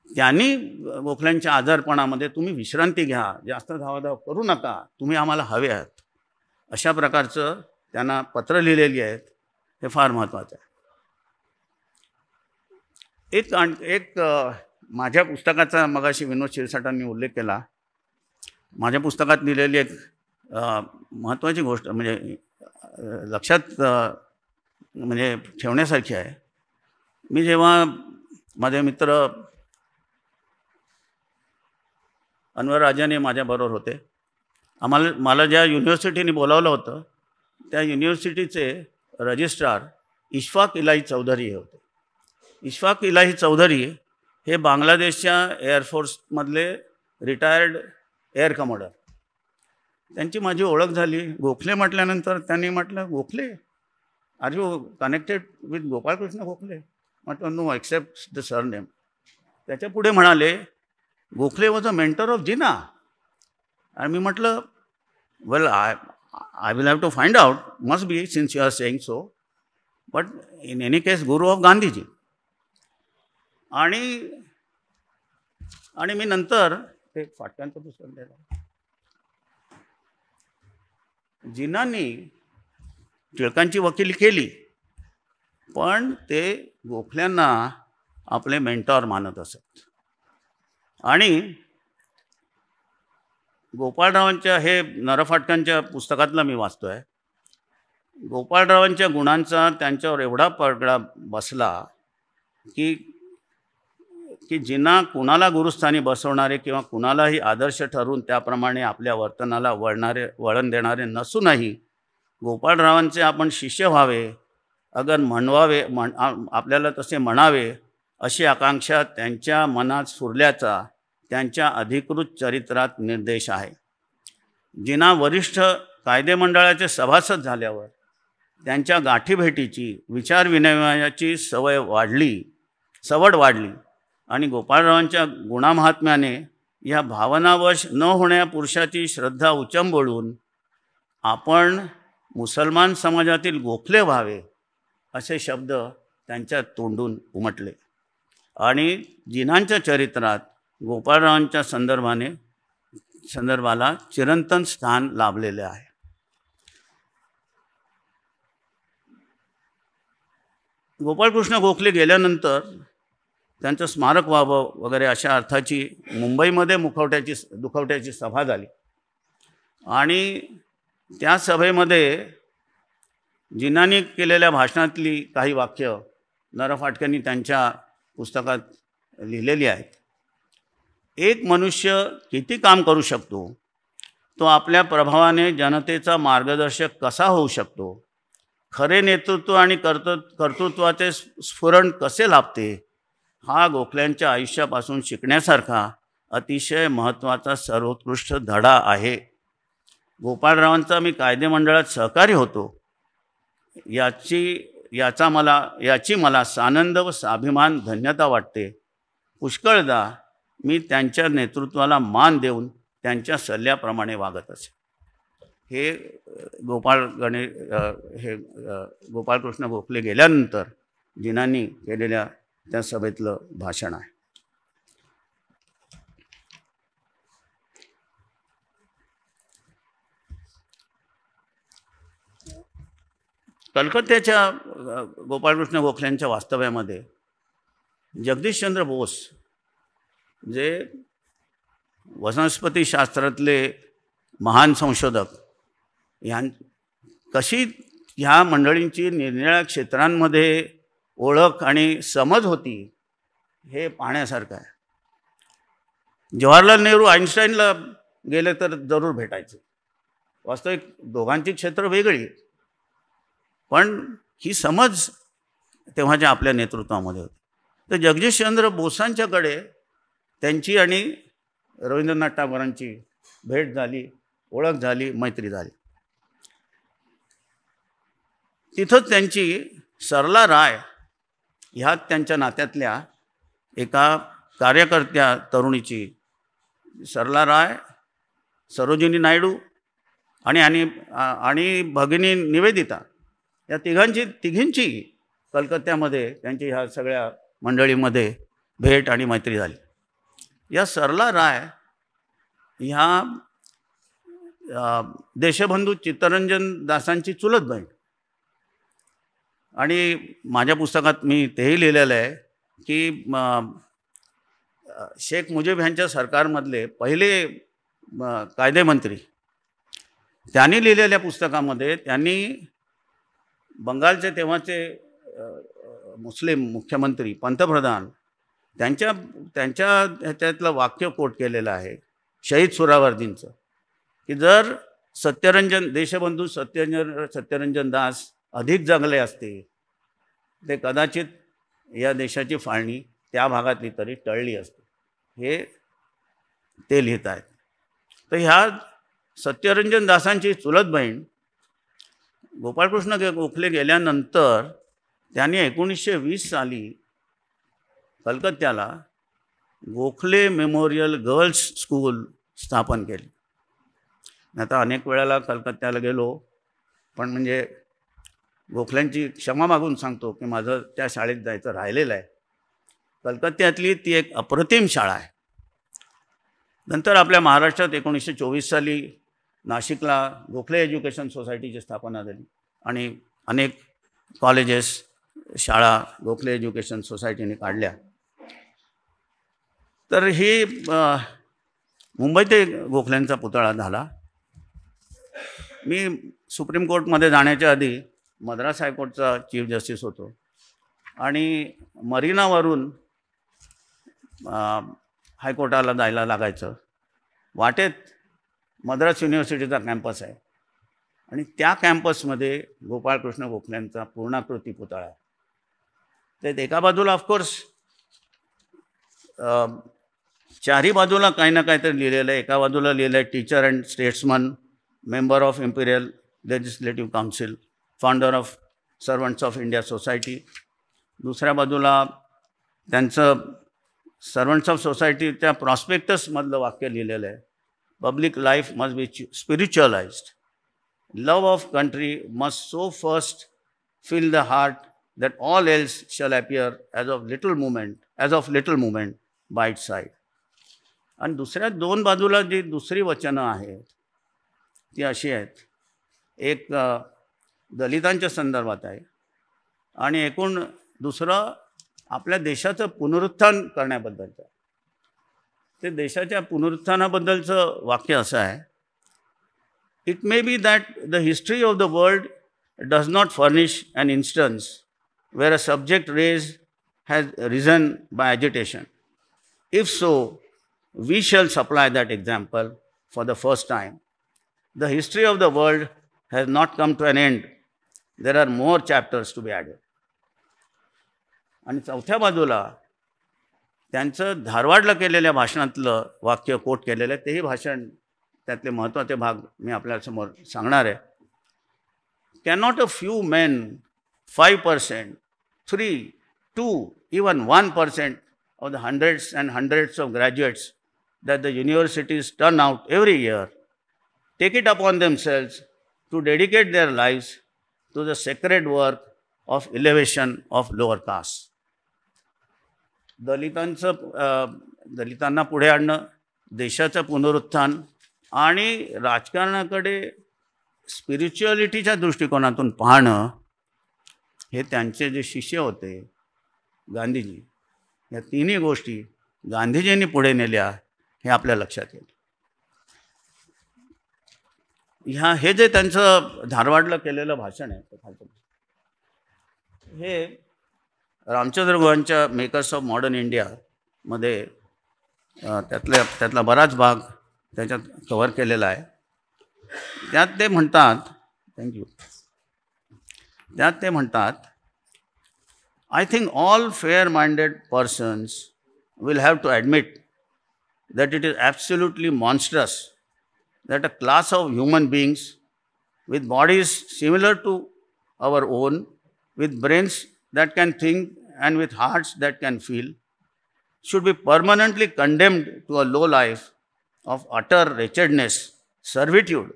त्यांनी गोखल्यांच्या आजारपणामध्ये तुम्ही विश्रांती घ्या, जास्त धावाधाव करू नका, तुम्ही आम्हाला हवे आहात अशा प्रकारचं त्यांना पत्र लिहिलेली आहेत. हे फार महत्त्वाचं आहे. एक माझ्या पुस्तकाचा मगाशी विनोद शिरसाटांनी उल्लेख केला. माझ्या पुस्तकात लिहिलेली एक महत्त्वाची गोष्ट म्हणजे लक्षात म्हणजे ठेवण्यासारखी आहे. मी जेव्हा माझे मित्र अनवर राजाने माझ्याबरोबर होते, मला ज्या युनिव्हर्सिटीने बोलावलं होतं त्या युनिव्हर्सिटीचे रजिस्ट्रार इशफाक इलाही चौधरी हे होते. इशफाक इलाही चौधरी हे बांगलादेशच्या एअरफोर्समधले रिटायर्ड एअर कमोडर. त्यांची माझी ओळख झाली. गोखले म्हटल्यानंतर त्यांनी म्हटलं, "Gokhale, are you connected with Gopalkrishna Gokhale?" म्हटलं, "नो, एक्सेप्ट द सरनेम." त्याच्या पुढे म्हणाले, "Gokhale was a mentor of Jinnah." आणि मी म्हटलं, "well, I will have to find out, must be since you are saying so, but in any case guru of Gandhiji." आणि मी नंतर ते फाटक्यांचं पुस्तक दिलं. जिनांनी टिळकांची वकिली केली पण ते गोखल्यांना आपले मेंटॉर मानत असत. आणि गोपाळरावांच्या हे नरफाटकांच्या पुस्तकातलं मी वाचतो आहे. गोपाळरावांच्या गुणांचा त्यांच्यावर एवढा पगडा बसला की जिना कुणाला गुरुस्थानी बसवणारे किंवा कुणालाही आदर्श ठरवून त्याप्रमाणे आपल्या वर्तनाला वळण देणारे नसूनही गोपाळरावांचे आपण शिष्य व्हावे, अगर आपल्याला तसे म्हणावे अशी आकांक्षा त्यांच्या मनात सुरल्याचा त्यांच्या अधिकृत चरित्रात निर्देश आहे. जिना वरिष्ठ कायदेमंडळाचे सभासद झाल्यावर त्यांच्या गाठीभेटीची विचारविनिमयाची सवड वाढली आणि गोपाळरावांच्या गुणामहात्म्याने ह्या भावनावश न होण्या पुरुषाची श्रद्धा उचंबळून आपण मुसलमान समाजातील गोखले व्हावे असे शब्द त्यांच्या तोंडून उमटले. आणि जिनांच्या चरित्रात गोपाळरावांच्या संदर्भाने संदर्भाला चिरंतन स्थान लाभलेले आहे. गोपाळकृष्ण गोखले गेल्यानंतर त्यांचं स्मारक व्हावं वगैरे अशा अर्थाची मुंबईमध्ये दुखवट्याची सभा झाली आणि त्या सभेमध्ये जिनांनी केलेल्या भाषणातली काही वाक्य नर फाटकेंनी त्यांच्या पुस्तकात लिहिलेली आहेत. एक मनुष्य किती काम करू शकतो, तो आपल्या प्रभावाने जनतेचा मार्गदर्शक कसा होऊ शकतो, खरे नेतृत्व आणि कर्तृत्वाचे स्फुरण कसे लाभते, हा गोखल्यांच्या आयुष्यापासून शिकण्यासारखा अतिशय महत्त्वाचा सर्वोत्कृष्ट धडा आहे. गोपाळरावांचा मी कायदेमंडळात सहकारी होतो याची मला सानंद व स्वाभिमान धन्यता वाटते. पुष्कळदा मी त्यांच्या नेतृत्वाला मान देऊन त्यांच्या सल्ल्याप्रमाणे वागत असे. हे गोपाळकृष्ण गोखले गेल्यानंतर जिनांनी केलेल्या त्या सभेतलं भाषण आहे. कलकत्त्याच्या गोपाळकृष्ण गोखल्यांच्या वास्तव्यामध्ये जगदीशचंद्र बोस, जे वनस्पतीशास्त्रातले महान संशोधक, कशी ह्या मंडळींची निरनिराळ्या क्षेत्रांमध्ये ओळख आणि समज होती हे पाहण्यासारखं आहे. जवाहरलाल नेहरू आईन्स्टाईनला गेले तर जरूर भेटायचे. वास्तविक दोघांची क्षेत्र वेगळी, पण ही समज तेव्हाच्या आपल्या नेतृत्वामध्ये होती. तर जगदीशचंद्र बोसांच्याकडे त्यांची आणि रवींद्रनाथ टागोरांची भेट झाली, ओळख झाली, मैत्री झाली. तिथंच त्यांची सरला राय ह्या त्यांच्या नात्यातल्या एका कार्यकर्त्या तरुणीची, सरला राय, सरोजिनी नायडू आणि भगिनी निवेदिता, या तिघींची कलकत्त्यामध्ये त्यांची ह्या सगळ्या मंडळीमध्ये भेट आणि मैत्री झाली. या सरला राय ह्या देशबंधू चित्तरंजन दासांची चुलत बहीण. आणि माझ्या पुस्तकात मी तेही लिहिलेलं आहे की शेख मुजीब यांच्या सरकारमधले पहिले कायदेमंत्री, त्यांनी लिहिलेल्या पुस्तकामध्ये त्यांनी बंगालचे तेव्हाचे मुस्लिम मुख्यमंत्री, पंतप्रधान, त्यांच्या ह्याच्यातलं वाक्य कोट केलेलं आहे शहीद सुरावर्दींचं, की जर देशबंधू सत्यरंजन दास अधिक जगले असते, ते कदाचित या देशाची फाळणी त्या भागातली तरी टळली असते, हे ते लिहित आहेत. तर ह्या सत्यरंजन दासांची चुलत बहीण गोपाळकृष्ण गोखले गेल्यानंतर त्यांनी 1920 साली कलकत्त्याला गोखले मेमोरियल गर्ल्स स्कूल स्थापन केली. आता अनेक वेळेला कलकत्त्याला गेलो, पण म्हणजे गोखल्यांची क्षमा मागून सांगतो की माझं त्या शाळेत जायचं राहिलेलं आहे. कलकत्त्यातली ती एक अप्रतिम शाळा आहे. नंतर आपल्या महाराष्ट्रात 1924 साली नाशिकला गोखले एज्युकेशन सोसायटीची स्थापना झाली आणि अनेक कॉलेजेस, शाळा गोखले एज्युकेशन सोसायटीने काढल्या. तर ही मुंबईत गोखल्यांचा पुतळा झाला. मी सुप्रीम कोर्टमध्ये जाण्याच्या आधी मद्रास हायकोर्टचा चीफ जस्टिस होतो आणि मरीनावरून हायकोर्टाला जायला लागायचं. वाटेत मद्रास युनिव्हर्सिटीचा कॅम्पस आहे आणि त्या कॅम्पसमध्ये गोपाळकृष्ण गोखल्यांचा पूर्णाकृती पुतळा आहे. तर एका बाजूला ऑफकोर्स चारही बाजूला काही ना काहीतरी लिहिलेलं आहे. एका बाजूला लिहिलं आहे teacher and statesman, member of Imperial legislative council, founder of servants of India society. दुसऱ्या बाजूला त्यांचं सर्वंट्स ऑफ सोसायटीच्या प्रॉस्पेक्टसमधलं वाक्य लिहिलेलं आहे, public life must be spiritualised, love of country must so first fill the heart that all else shall appear as of little moment by its side. आणि दुसऱ्या दोन बाजूला जी दुसरी वचनं आहेत ती अशी आहेत. एक दलितांच्या संदर्भात आहे आणि एकूण दुसरं आपल्या देशाचं पुनरुत्थान करण्याबद्दलचं. ते देशाच्या पुनरुत्थानाबद्दलचं वाक्य असं आहे. It may be that the history of the world does not furnish an instance where a subject race has risen by agitation. If so, we shall supply that example for the first time. The history of the world has not come to an end. There are more chapters to be added. आणि चौथ्या बाजूला त्यांचं धारवाडला केलेल्या भाषणातलं वाक्य coat केलेलं आहे. तेही भाषण त्यातले महत्त्वाचे भाग मी आपल्यासमोर सांगणार आहे. Cannot a few men, 5%, 3, 2, even 1% of the hundreds and hundreds of graduates that the universities turn out every year take it upon themselves to dedicate their lives to the sacred work of elevation of lower caste. दलितांना पुढे आणणं, देशाचं पुनरुत्थान आणि राजकारणाकडे स्पिरिच्युअलिटीच्या दृष्टिकोनातून पाहणं, हे त्यांचे जे शिष्य होते गांधीजी, या तिन्ही गोष्टी गांधीजींनी पुढे नेल्या हे आपल्या लक्षात येईल. हे जे त्यांचं धारवाडला केलेलं भाषण आहे, हे रामचंद्र गुहांच्या मेकर्स ऑफ मॉडर्न इंडियामध्ये त्यातला बराच भाग त्याच्यात कव्हर केलेला आहे. त्यात ते म्हणतात, त्यात ते म्हणतात, I think all fair-minded persons will have to admit that it is absolutely monstrous that a class of human beings with bodies similar to our own, with brains that can think and with hearts that can feel, should be permanently condemned to a low life of utter wretchedness, servitude,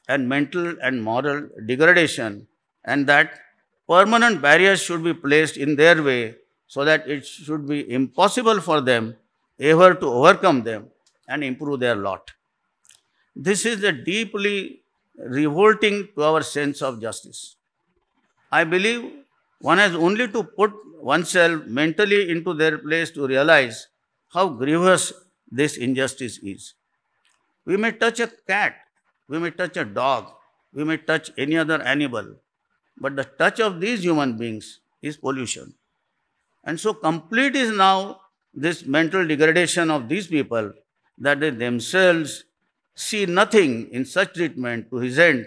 and mental and moral degradation, and that permanent barriers should be placed in their way so that it should be impossible for them ever to overcome them and improve their lot. This is a deeply revolting to our sense of justice. I believe one has only to put oneself mentally into their place to realize how grievous this injustice is. We may touch a cat, we may touch a dog, we may touch any other animal, but the touch of these human beings is pollution. And so complete is now this mental degradation of these people that they themselves see nothing in such treatment to resent,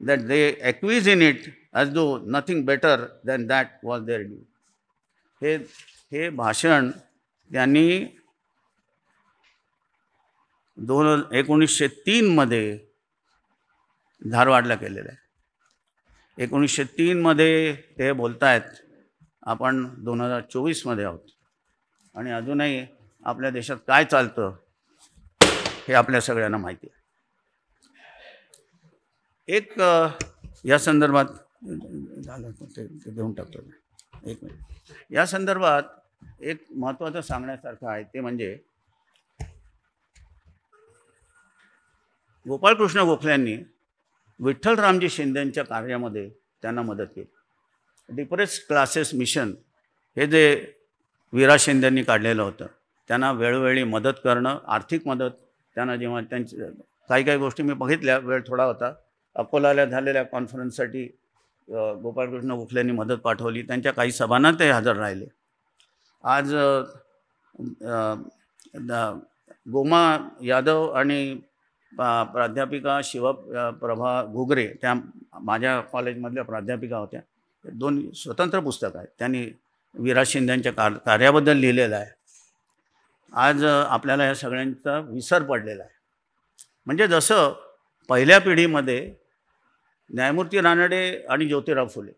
that they acquiesce in it as though nothing better than that was their due. हे भाषण त्यांनी 1903 मध्ये धारवाडला केलेलं आहे. 1903 मध्ये ते बोलत आहेत. आपण 2024 मध्ये आहोत आणि अजूनही आपल्या देशात काय चालतं हे आपल्या सगळ्यांना माहिती आहे. एक या संदर्भात झालं ते देऊन टाकतो. एक मिनिट. या संदर्भात एक महत्त्वाचं सांगण्यासारखं आहे, ते म्हणजे गोपाळकृष्ण गोखले यांनी विठ्ठलरामजी शिंदेंच्या कार्यामध्ये त्यांना मदत केली. डिप्रेस्ड क्लासेस मिशन हे जे वीरा शिंदेंनी काढलेलं होतं, त्यांना वेळोवेळी मदत करणं, आर्थिक मदत. त्यांना जेव्हा त्यांची काही गोष्टी मी बघितल्या, वेळ थोडा होता, अकोल्याला झालेल्या कॉन्फरन्ससाठी गोपाळकृष्ण गोखलेंनी मदत पाठवली. त्यांच्या काही सभांना ते हजर राहिले. आज गोमा यादव आणि प्राध्यापिका शिवप्रभा घुगरे, त्या माझ्या कॉलेजमधल्या प्राध्यापिका होत्या. 2 स्वतंत्र पुस्तक आहेत त्यांनी वीरा शिंदेंच्या कार्याबद्दल लिहिलेलं आहे. आज आपल्याला या सगळ्यांचा विसर पडलेला आहे. म्हणजे जसं पहिल्या पिढीमध्ये न्यायमूर्ती रानडे आणि ज्योतिराव फुले,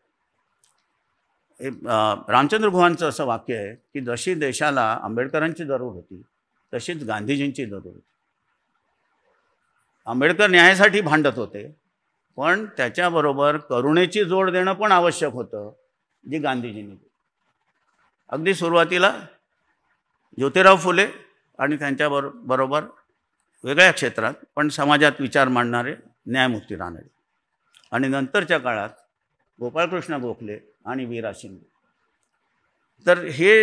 रामचंद्र गुहांचं असं वाक्य आहे की जशी देशाला आंबेडकरांची जरूर होती तशीच गांधीजींची जरूर होती. आंबेडकर न्यायासाठी भांडत होते, पण त्याच्याबरोबर करुणेची जोड देणं पण आवश्यक होतं, जी गांधीजींनी केली. अगदी सुरुवातीला ज्योतिराव फुले आणि त्यांच्याबरोबर वेगळ्या क्षेत्रात पण समाजात विचार मांडणारे न्यायमूर्ती रानडे, आणि नंतरच्या काळात गोपाळकृष्ण गोखले आणि वीरा शिंदे. तर हे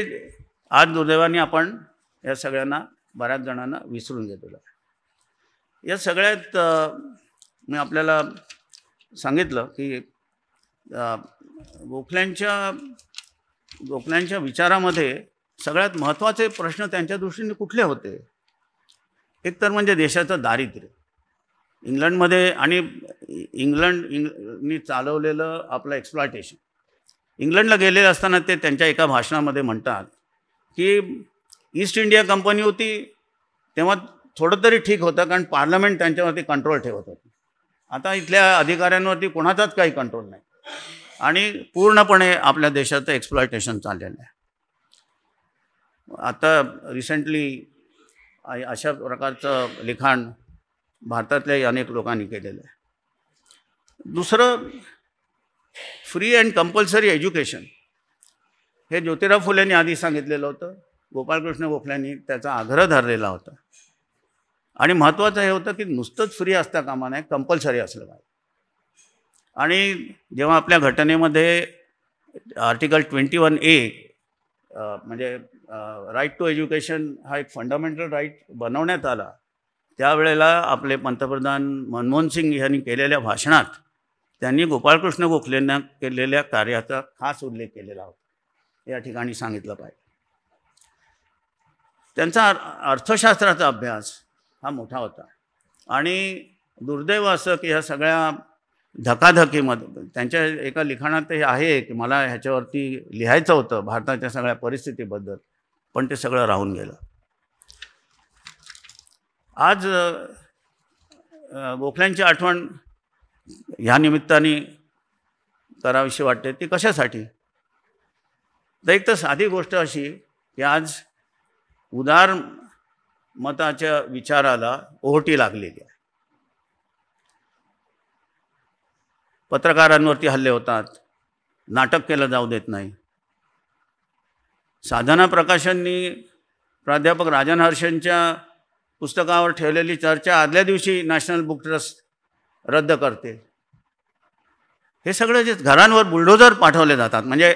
आज दुर्दैवाने आपण या सगळ्यांना, बऱ्याच जणांना विसरून गेलेलो आहे. या सगळ्यात मी आपल्याला सांगितलं की गोखल्यांच्या विचारामध्ये सगळ्यात महत्त्वाचे प्रश्न त्यांच्या दृष्टीने कुठले होते? एक तर म्हणजे देशाचं दारिद्र्य. इंग्लंडमध्ये आणि इंग्लंडनी चालवलेलं आपलं एक्सप्लॉयटेशन. इंग्लंडला गेलेले असताना ते त्यांच्या एका भाषणामध्ये म्हणतात की ईस्ट इंडिया कंपनी होती तेव्हा थोडं तरी ठीक होतं, कारण पार्लमेंट त्यांच्यावरती कंट्रोल ठेवत होतं. आता इथल्या अधिकाऱ्यांवरती कोणाचाच काही कंट्रोल नाही आणि पूर्णपणे आपल्या देशाचं एक्सप्लॉयटेशन चाललेलं आहे. आता रिसेंटली अशा प्रकारचं लिखाण भारतातल्याही अनेक लोकांनी केलेलं आहे. दुसरं, फ्री अँड कंपल्सरी एज्युकेशन. हे ज्योतिराव फुलेंनी आधी सांगितलेलं होतं, गोपाळकृष्ण गोखल्यांनी त्याचा आग्रह धरलेला होता. आणि महत्त्वाचं हे होतं की नुसतंच फ्री असता कामा नये, कंपल्सरी असलं पाहिजे. आणि जेव्हा आपल्या घटनेमध्ये आर्टिकल 21A म्हणजे राईट टू एज्युकेशन हा एक फंडामेंटल राईट बनवण्यात आला, त्यावेळेला आपले पंतप्रधान मनमोहन सिंग यांनी केलेल्या भाषणात त्यांनी गोपाळकृष्ण गोखलेंना केलेल्या कार्याचा खास उल्लेख केलेला होता, या ठिकाणी सांगितलं पाहिजे. त्यांचा अर्थशास्त्राचा अभ्यास हा मोठा होता आणि दुर्दैव असं की ह्या सगळ्या धकाधकीमध्ये त्यांच्या एका लिखाणात हे आहे की मला ह्याच्यावरती लिहायचं होतं भारताच्या सगळ्या परिस्थितीबद्दल, पण ते सगळं राहून गेलं. आज गोखल्यांची आठवण ह्या निमित्ताने करावीशी वाटते. ती कशासाठी? तर एक तर साधी गोष्ट अशी की आज उदार मताच्या विचाराला ओहोटी लागलेली आहे. पत्रकारांवरती हल्ले होतात, नाटक केलं जाऊ देत नाही. साधना प्रकाशननी प्राध्यापक राजन हर्षनच्या पुस्तकावर ठेवलेली चर्चा आदल्या दिवशी नॅशनल बुक ट्रस्ट रद्द करते. हे सगळं जे घरांवर बुलडोजर पाठवले जातात, म्हणजे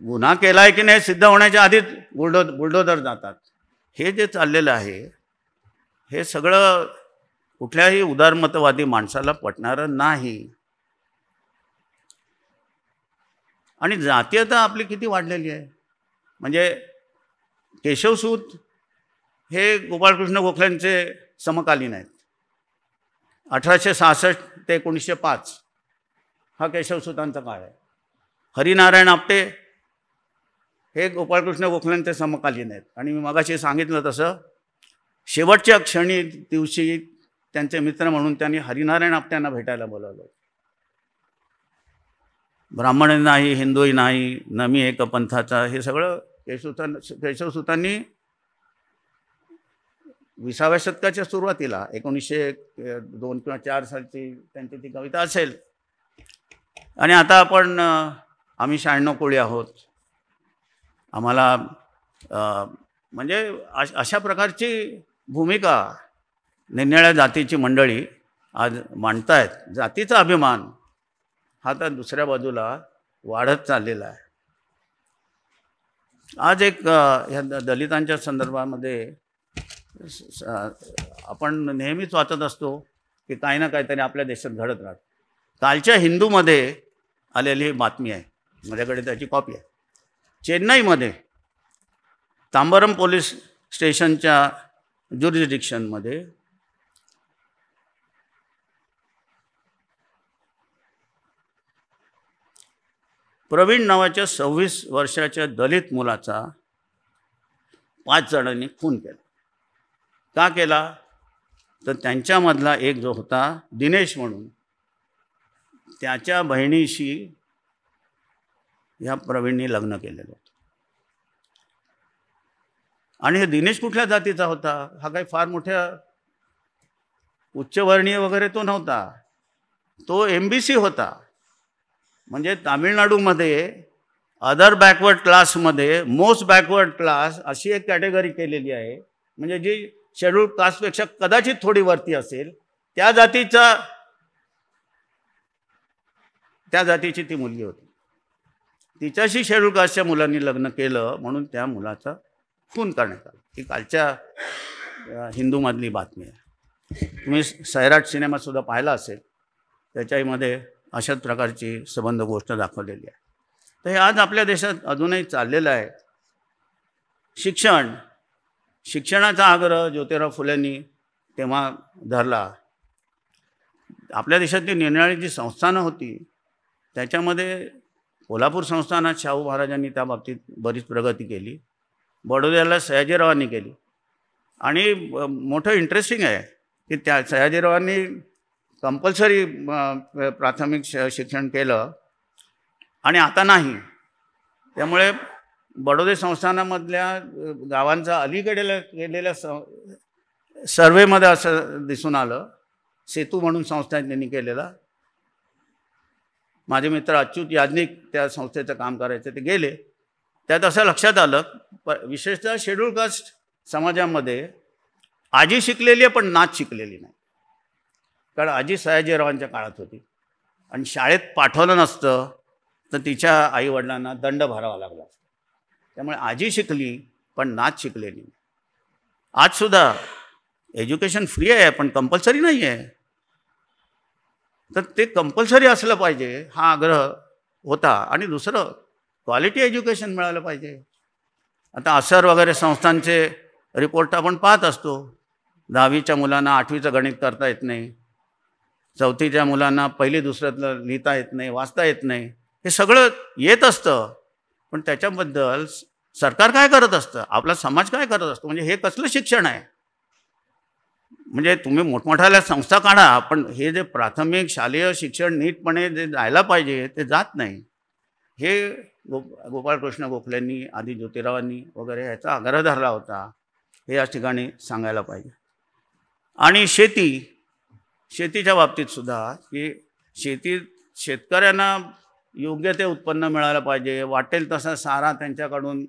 गुन्हा केला आहे की नाही सिद्ध होण्याच्या आधीच बुलडोजर जातात. हे जे चाललेलं आहे हे सगळं कुठल्याही उदारमतवादी माणसाला पटणारं नाही. आणि जातीयता आपली किती वाढलेली आहे. म्हणजे केशवसूत हे गोपाळकृष्ण गोखल्यांचे समकालीन आहेत. 1866 ते 1905 हा केशवसूतांचा काळ आहे. हरिनारायण आपटे हे गोपाळकृष्ण गोखल्यांचे समकालीन आहेत. आणि मी मगाशी सांगितलं तसं शेवटच्या क्षणी दिवशी त्यांचे मित्र म्हणून त्यांनी हरिनारायण आपट्यांना भेटायला बोलावलं. ब्राह्मण नाही, हिंदूही नाही, न मी एक पंथाचा, हे सगळं केशवसूतांनी 20व्या शतकाच्या सुरुवातीला 1902 किंवा 4 सालची त्यांची ती कविता असेल. आणि आता आपण आम्ही 96 कोळी आहोत, आम्हाला म्हणजे अशा प्रकारची भूमिका निरनिराळ्या जातीची मंडळी आज मांडतायत. जातीचा अभिमान हा तर दुसऱ्या बाजूला वाढत चाललेला आहे. आज एक ह्या दलितांच्या संदर्भामध्ये आपण नेहमीच वाचत असतो की काही ना काहीतरी आपल्या देशात घडत राहतं. कालच्या हिंदूमध्ये आलेली ही बातमी आहे, माझ्याकडे त्याची कॉपी आहे. चेन्नईमध्ये तांबरम पोलीस स्टेशनच्या ज्युरिडिक्शनमध्ये प्रवीण नावाच्या 26 वर्षाच्या दलित मुलाचा 5 जणांनी खून केला. का केला? तर त्यांच्यामधला एक जो होता दिनेश म्हणून, त्याच्या बहिणीशी ह्या प्रवीणनी लग्न केलेलं होतं. आणि हे दिनेश कुठल्या जातीचा होता? हा काही फार मोठ्या उच्चवर्णीय वगैरे तो नव्हता, तो MBC होता. म्हणजे तामिळनाडूमध्ये अदर बॅकवर्ड क्लासमध्ये मोस्ट बॅकवर्ड क्लास अशी एक कॅटेगरी केलेली आहे म्हणजे जी शेड्यूल कास्टपेक्षा कदाचित थोडी वरती असेल त्या जातीची ती मुलगी होती. तिच्याशी शेड्यूल कास्टच्या मुलांनी लग्न केलं म्हणून त्या मुलाचा खून करण्यात आला. ही कालच्या हिंदूमधली बातमी आहे. तुम्ही सैराट सिनेमासुद्धा पाहिला असेल, त्याच्यामध्ये अशाच प्रकारची संबंध गोष्ट दाखवलेली आहे. तर हे आज आपल्या देशात अजूनही चाललेलं आहे. शिक्षणाचा आग्रह ज्योतिराव फुलेंनी तेव्हा धरला. आपल्या देशातली निरनिराळी जी संस्थानं होती त्याच्यामध्ये कोल्हापूर संस्थानात शाहू महाराजांनी त्या बाबतीत बरीच प्रगती केली. बडोद्याला सयाजीरावांनी केली. आणि मोठं इंटरेस्टिंग आहे की त्या सयाजीरावांनी कंपल्सरी प्राथमिक शिक्षण केलं आणि आता नाही. त्यामुळे बडोदे संस्थानामधल्या गावांचा अलीकडे केलेल्या सर्वेमध्ये असं दिसून आलं, सेतू म्हणून संस्था त्यांनी केलेला. माझे मित्र अच्युत याज्ञिक त्या संस्थेचं काम करायचं, ते गेले. त्यात असं लक्षात आलं विशेषतः शेड्यूल कास्ट समाजामध्ये आजी शिकलेली आहे पण नाच शिकलेली नाही. कारण आजी सयाजीरावांच्या काळात होती आणि शाळेत पाठवलं नसतं तर तिच्या आईवडिलांना दंड भरावा लागला. त्यामुळे आजी शिकली पण नाच शिकलेली नाही. आजसुद्धा एज्युकेशन फ्री आहे पण कंपल्सरी नाही आहे. तर ते कंपल्सरी असलं पाहिजे हा आग्रह होता. आणि दुसरं क्वालिटी एज्युकेशन मिळालं पाहिजे. आता असर वगैरे संस्थांचे रिपोर्ट आपण पाहत असतो. 10वीच्या मुलांना 8वीचं गणित करता येत नाही, 4थीच्या मुलांना 1ली 2ऱ्यातलं लिहिता येत नाही, वाचता येत नाही. हे सगळं येत असतं पण त्याच्याबद्दल सरकार काय करत असतं, आपला समाज काय करत असतो. म्हणजे हे कसलं शिक्षण आहे. म्हणजे तुम्ही मोठमोठ्या संस्था काढा पण हे जे प्राथमिक शालेय शिक्षण नीटपणे जे जायला पाहिजे ते जात नाही. हे गोपाळकृष्ण गोखलेंनी आदी ज्योतिरावांनी वगैरे ह्याचा आग्रह धरला होता, हे या ठिकाणी सांगायला पाहिजे. आणि शेतीच्या बाबतीत सुद्धा की शेतकऱ्यांना योग्य ते उत्पन्न मिळालं पाहिजे. वाटेल तसा सारा त्यांच्याकडून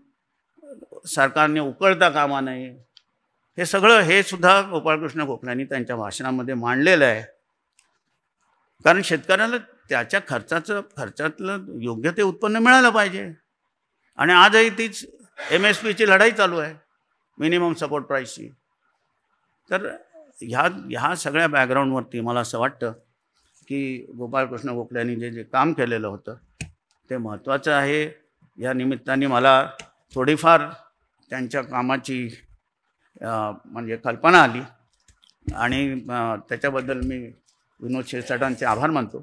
सरकारने उकळता कामा नये. हे सगळं हे सुद्धा गोपाळकृष्ण गोखल्यांनी त्यांच्या भाषणामध्ये मांडलेलं आहे. कारण शेतकऱ्याला त्याच्या खर्चातलं योग्य ते उत्पन्न मिळालं पाहिजे. आणि आजही तीच MSPची लढाई चालू आहे, मिनिमम सपोर्ट प्राईसची. तर ह्या सगळ्या बॅकग्राऊंडवरती मला असं वाटतं की गोपाळकृष्ण गोखल्यांनी जे काम केलेलं होतं ते महत्त्वाचं आहे. या निमित्ताने मला थोडीफार त्यांच्या कामाची म्हणजे कल्पना आली आणि त्याच्याबद्दल मी विनोद शिरसाटांचे आभार मानतो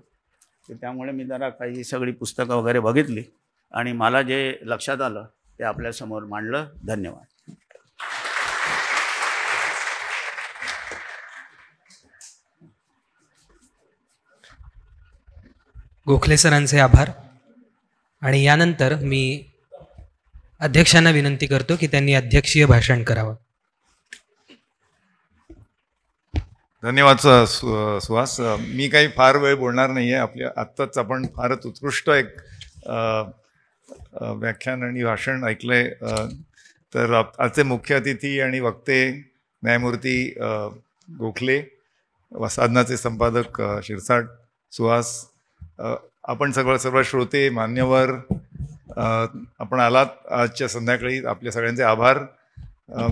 की त्यामुळे मी जरा काही सगळी पुस्तकं वगैरे बघितली आणि मला जे लक्षात आलं ते आपल्यासमोर मांडलं. धन्यवाद. गोखले सरांचे आभार. आणि यानंतर मी अध्यक्षांना विनंती करतो की त्यांनी अध्यक्षीय भाषण करावं. धन्यवाद सुहास. मी काही फार वेळ बोलणार नाही आहे. आपल्या आत्ताच आपण फारच उत्कृष्ट एक व्याख्यान आणि भाषण ऐकलं आहे. तर आजचे मुख्य अतिथी आणि वक्ते न्यायमूर्ती गोखले, साधनाचे संपादक शिरसाट, सुहास, आपण सर्व श्रोते, मान्यवर, आपण आलात आजच्या संध्याकाळी, आपल्या सगळ्यांचे आभार.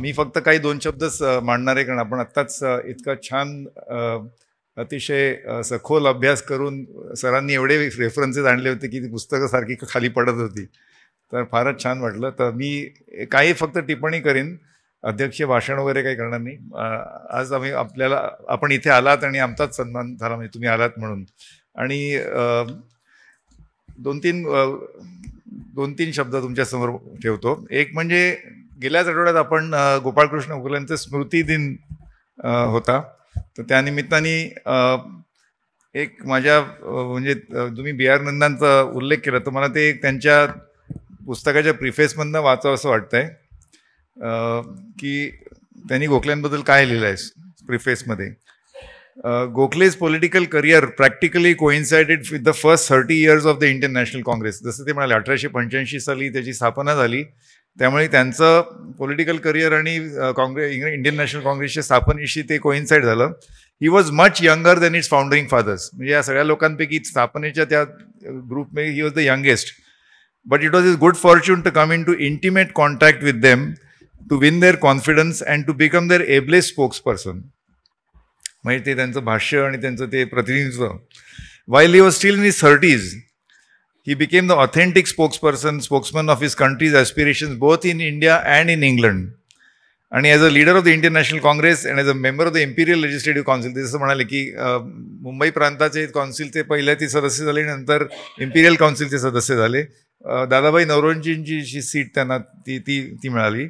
मी फक्त काही 2 शब्दच मांडणार आहे कारण आपण आत्ताच इतका छान अतिशय सखोल अभ्यास करून सरांनी एवढे रेफरन्सेस आणले होते की ती पुस्तकं सारखी खाली पडत होती. तर फारच छान वाटलं. तर मी काही फक्त टिप्पणी करीन, अध्यक्षीय भाषण वगैरे काही करणार नाही. आज आपण इथे आलात आणि आमचाच सन्मान झाला म्हणजे तुम्ही आलात म्हणून. आणि 2-3 शब्द तुमच्यासमोर ठेवतो. एक म्हणजे गेल्याच आठवड्यात आपण गोपाळकृष्ण गोखलेंचा स्मृती दिन होता. तर त्यानिमित्ताने एक माझ्या म्हणजे तुम्ही B.R. नंदांचा उल्लेख केला तर मला ते त्यांच्या पुस्तकाच्या प्रिफेसमधनं वाचावं असं वाटतंय की त्यांनी गोखल्यांबद्दल काय लिहिलं आहे प्रिफेसमध्ये. Gokhale's political career practically coincided with the first 30 years of the Indian National Congress. जसं ते म्हणाले 1885 साली त्याची स्थापना झाली. त्यामुळे त्यांचं पॉलिटिकल करिअर आणि इंडियन नॅशनल काँग्रेसच्या स्थापनेशी ते कोइन्साइड झालं. He was much younger than its founding fathers. म्हणजे या सगळ्या लोकांपैकी स्थापनेच्या त्या ग्रुपमध्ये he was the youngest. But it was is good fortune to come in to intimate contact with them, to win their confidence and to become their ablest spokesperson. म्हणजे ते त्यांचं भाष्य आणि त्यांचं ते प्रतिनिधित्व. While he was still in his 30s, he became the authentic spokesman of his country's aspirations both in India and in England. आणि as a leader of the Indian national Congress and as a member of the Imperial legislative council, ते जसं म्हणाले की मुंबई प्रांताचे काउन्सिलचे पहिले ते सदस्य झाले, नंतर इम्पिरियल काउन्सिलचे सदस्य झाले. दादाभाई नौरोजींची जी सीट त्यांना ती मिळाली.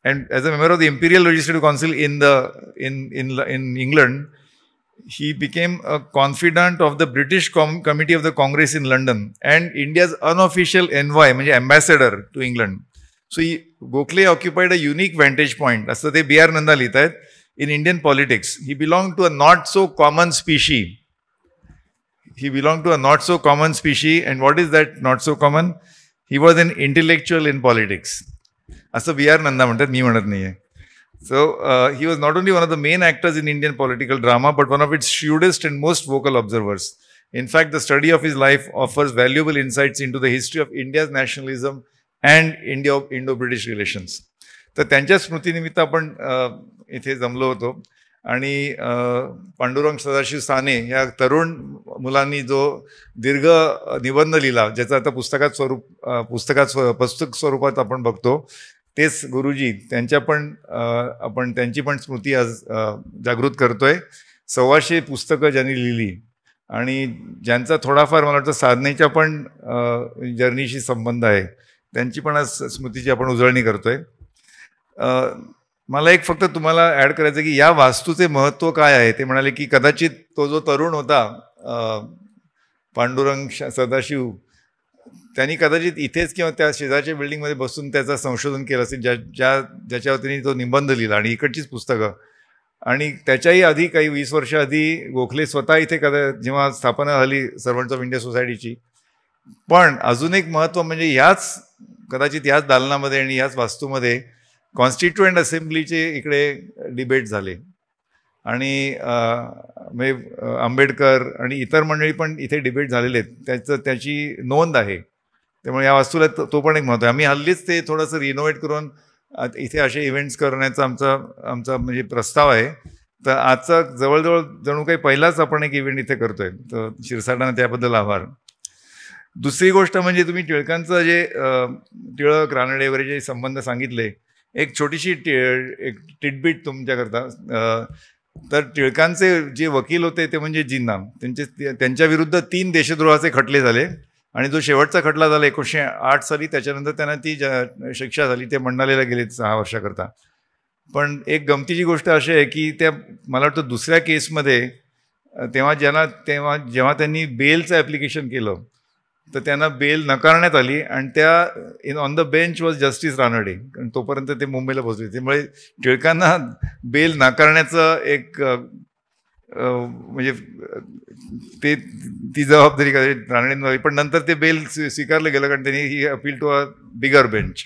And as a member of the Imperial legislative council in England, he became a confidant of the British Committee of the Congress in London and India's unofficial envoy, म्हणजे ambassador to England. So Gokhale occupied a unique vantage point, असं ते B.R. Nanda लिहित आहेत, in Indian politics. He belonged to a not so common species. And what is that not so common? He was an intellectual in politics. असं B.R. Nanda म्हणतात, मी म्हणत नाही आहे. So he was not only one of the main actors in Indian political drama, but one of its shrewdest and most vocal observers. In fact, the study of his life offers valuable insights into the history of India's nationalism and Indo-British relations. तर त्यांच्या स्मृतीनिमित्त आपण इथे जमलो होतो. आणि पांडुरंग सदाशिव साने या तरुण मुलांनी जो दीर्घ निबंध लिहिला, ज्याचं आता पुस्तक स्वरूपात आपण बघतो, तेच गुरुजी आपण त्यांची पण स्मृती आज जागृत करतोय. 125 पुस्तकं ज्यांनी लिहिली आणि ज्यांचा थोडाफार मला वाटतं साधनेच्या पण जर्नीशी संबंध आहे, त्यांची पण आज स्मृतीची आपण उजळणी करतोय. मला एक फक्त तुम्हाला ॲड करायचं की या वास्तूचे महत्त्व काय आहे. ते म्हणाले की कदाचित तो जो तरुण होता पांडुरंग सदाशिव, त्यांनी कदाचित इथेच किंवा त्या शेजारच्या बिल्डिंगमध्ये बसून त्याचं संशोधन केलं असेल, ज्याच्यावर त्यांनी तो निबंध लिहिला आणि इकडचीच पुस्तकं. आणि त्याच्याही आधी काही 20 वर्ष आधी गोखले स्वतः इथे जेव्हा स्थापना झाली सर्वंट्स ऑफ इंडिया सोसायटीची. पण अजून एक महत्त्व म्हणजे कदाचित याच दालनामध्ये आणि याच वास्तूमध्ये कॉन्स्टिट्युएंट असेंब्लीचे इकडे डिबेट झाले. आणि म्हणजे आंबेडकर आणि इतर मंडळी पण इथे डिबेट झालेले आहेत, त्याची नोंद आहे. त्यामुळे या वास्तूला तो पण एक महत्त्व आहे. आम्ही हल्लीच ते थोडंसं रिनोव्हेट करून इथे असे इव्हेंट्स करण्याचा आमचा म्हणजे प्रस्ताव आहे. तर आजचा जवळजवळ जणू काही पहिलाच आपण एक इव्हेंट इथे करतोय, तर शिरसाटांना त्याबद्दल आभार. दुसरी गोष्ट म्हणजे तुम्ही टिळकांचं जे टिळक रानडे वगैरे जे संबंध सांगितले, एक छोटीशी एक टिटबिट तुमच्याकरता. तर टिळकांचे जे वकील होते ते म्हणजे जिन्ना, त्यांच्या विरुद्ध 3 देशद्रोहाचे खटले झाले. आणि जो शेवटचा खटला झाला 1908 साली, त्याच्यानंतर त्यांना ती शिक्षा झाली, ते मंडालेला गेले 6 वर्षाकरता. पण एक गमतीची गोष्ट अशी आहे की त्या मला वाटतं दुसऱ्या केसमध्ये जेव्हा त्यांनी बेलचं ॲप्लिकेशन केलं तर त्यांना बेल नकारण्यात आली. आणि त्या on the bench was justice Ranade, कारण तोपर्यंत ते मुंबईला पोहोचले. त्यामुळे टिळकांना बेल नाकारण्याचं एक म्हणजे ती जबाबदारी रानडेंवर आली. पण नंतर ते बेल स्वीकारलं गेलं, कारण त्यांनी he appeal to a bigger bench.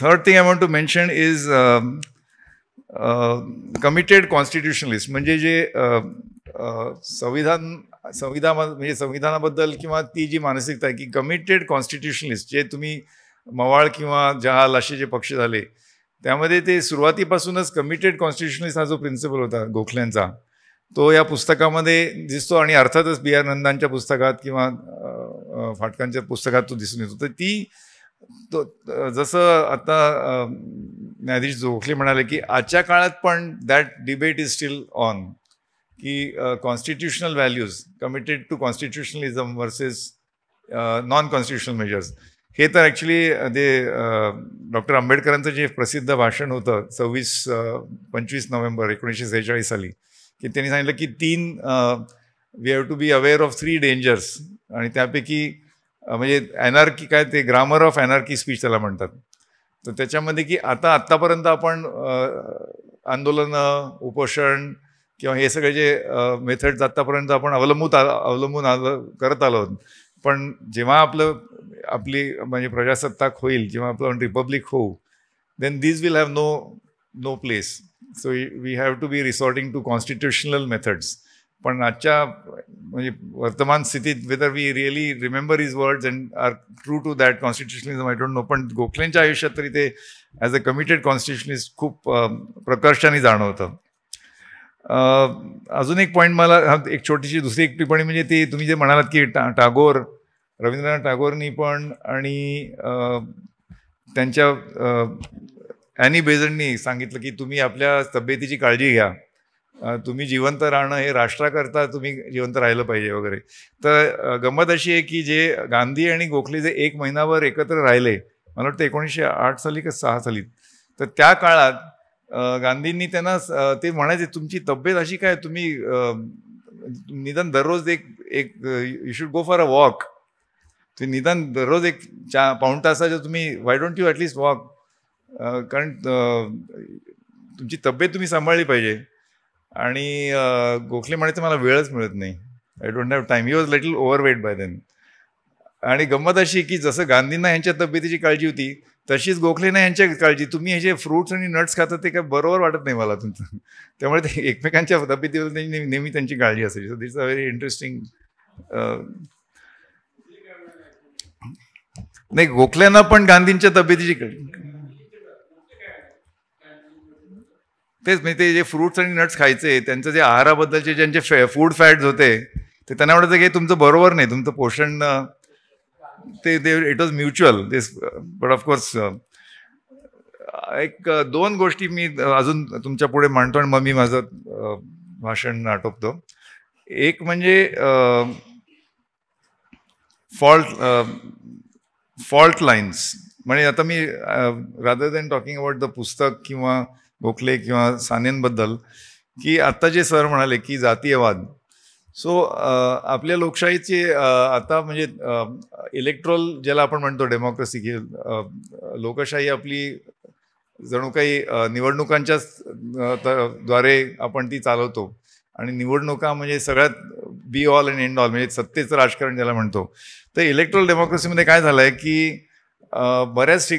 Third thing I want to mention is committed constitutionalist. म्हणजे जे संविधानाबद्दल किंवा ती जी मानसिकता आहे की कमिटेड कॉन्स्टिट्युशनलिस्ट, जे तुम्ही मवाळ किंवा जहाल असे जे पक्ष झाले, त्यामध्ये ते सुरुवातीपासूनच कमिटेड कॉन्स्टिट्युशनलिस्ट हा जो प्रिन्सिपल होता गोखल्यांचा, तो या पुस्तकामध्ये दिसतो. आणि अर्थातच B.R. नंदांच्या पुस्तकात किंवा फाटकांच्या पुस्तकात तो दिसून येतो. तर जसं आता न्यायाधीश गोखले म्हणाले की आजच्या काळात पण that debate is still on, की constitutional values committed to constitutionalism versus non constitutional measures. हे तर ॲक्च्युली ते डॉक्टर आंबेडकरांचं जे प्रसिद्ध भाषण होतं 25 नोव्हेंबर 1946 साली, की त्यांनी सांगितलं की we have to be aware of 3 dangers. आणि त्यापैकी म्हणजे ॲनार्की काय, ते ग्रामर ऑफ ॲनार्की स्पीच त्याला म्हणतात. तर त्याच्यामध्ये की आत्तापर्यंत आपण आंदोलनं, उपोषण किंवा हे सगळे जे मेथड्स आत्तापर्यंत आपण अवलंबून करत आलो आहोत, पण जेव्हा आपली म्हणजे प्रजासत्ताक होईल, जेव्हा आपलं रिपब्लिक होऊ, then this will have no place. So we have to be resorting to constitutional methods. पण आजच्या म्हणजे वर्तमान स्थितीत whether we really remember his words and are true to that constitutionalism, I don't know. पण गोखलेंच्या आयुष्यात तरी ते ॲज अ कमिटेड कॉन्स्टिट्युशनिस्ट खूप प्रकर्षाने जाणवतं. अजून एक पॉईंट मला, एक छोटीशी दुसरी एक टिप्पणी म्हणजे ती तुम्ही जे म्हणालात की रवींद्रनाथ टागोरनी पण आणि त्यांच्या ॲनी बेझंटनी सांगितलं की तुम्ही आपल्या तब्येतीची काळजी घ्या, तुम्ही जिवंत राहणं हे राष्ट्राकरता तुम्ही जिवंत राहिलं पाहिजे वगैरे. तर गंमत अशी आहे की जे गांधी आणि गोखले जे 1 महिनाभर एकत्र राहिले, मला वाटतं 1908 साली का 6 साली, तर त्या काळात गांधींनी त्यांना ते म्हणायचे तुमची तब्येत अशी काय, तुम्ही निदान दररोज एक you should go for a walk. तुम्ही निदान दररोज एक पाऊण तासाचं तुम्ही why don't you at least walk, कारण तुमची तब्येत तुम्ही सांभाळली पाहिजे. आणि गोखले म्हणायचं मला वेळच मिळत नाही, I don't have time. He was little overweight by then. आणि गंमत अशी की जसं गांधींना यांच्या तब्येतीची काळजी होती, तशीच गोखलेंना यांच्या काळजी. तुम्ही हे जे फ्रुट्स आणि नट्स खाता ते काय बरोबर वाटत नाही मला तुमचं. त्यामुळे ते एकमेकांच्या तब्येतीवर नेहमी त्यांची काळजी असायची. So this a very interesting. नाही, गोखल्यांना पण गांधींच्या तब्येतीची काळजी. तेच म्हणजे ते जे फ्रुट्स आणि नट्स खायचे, त्यांचं जे आहाराबद्दलचे ज्यांचे फूड फॅट्स होते ते त्यांना वाटायचं की तुमचं बरोबर नाही, तुमचं पोषण ते it was mutual this. But of course एक 2 गोष्टी मी अजून तुमच्या पुढे मांडतो आणि मग मी माझं भाषण आटोपतो. एक म्हणजे फॉल्ट लाईन्स. म्हणजे आता मी rather than talking about the पुस्तक किंवा गोखले किंवा सानेंबद्दल, की आत्ता जे सर म्हणाले की जातीयवाद, सो आपल्या लोकशाहीची आता म्हणजे इलेक्ट्रल ज्याला आपण म्हणतो डेमोक्रेसी, की लोकशाही आपली जणू काही निवडणुकांच्याच द्वारे आपण ती चालवतो. आणि निवडणुका म्हणजे सगळ्यात be all and end all, म्हणजे सत्तेचं राजकारण ज्याला म्हणतो. तर इलेक्ट्रल डेमोक्रेसीमध्ये काय झालं आहे की बऱ्याच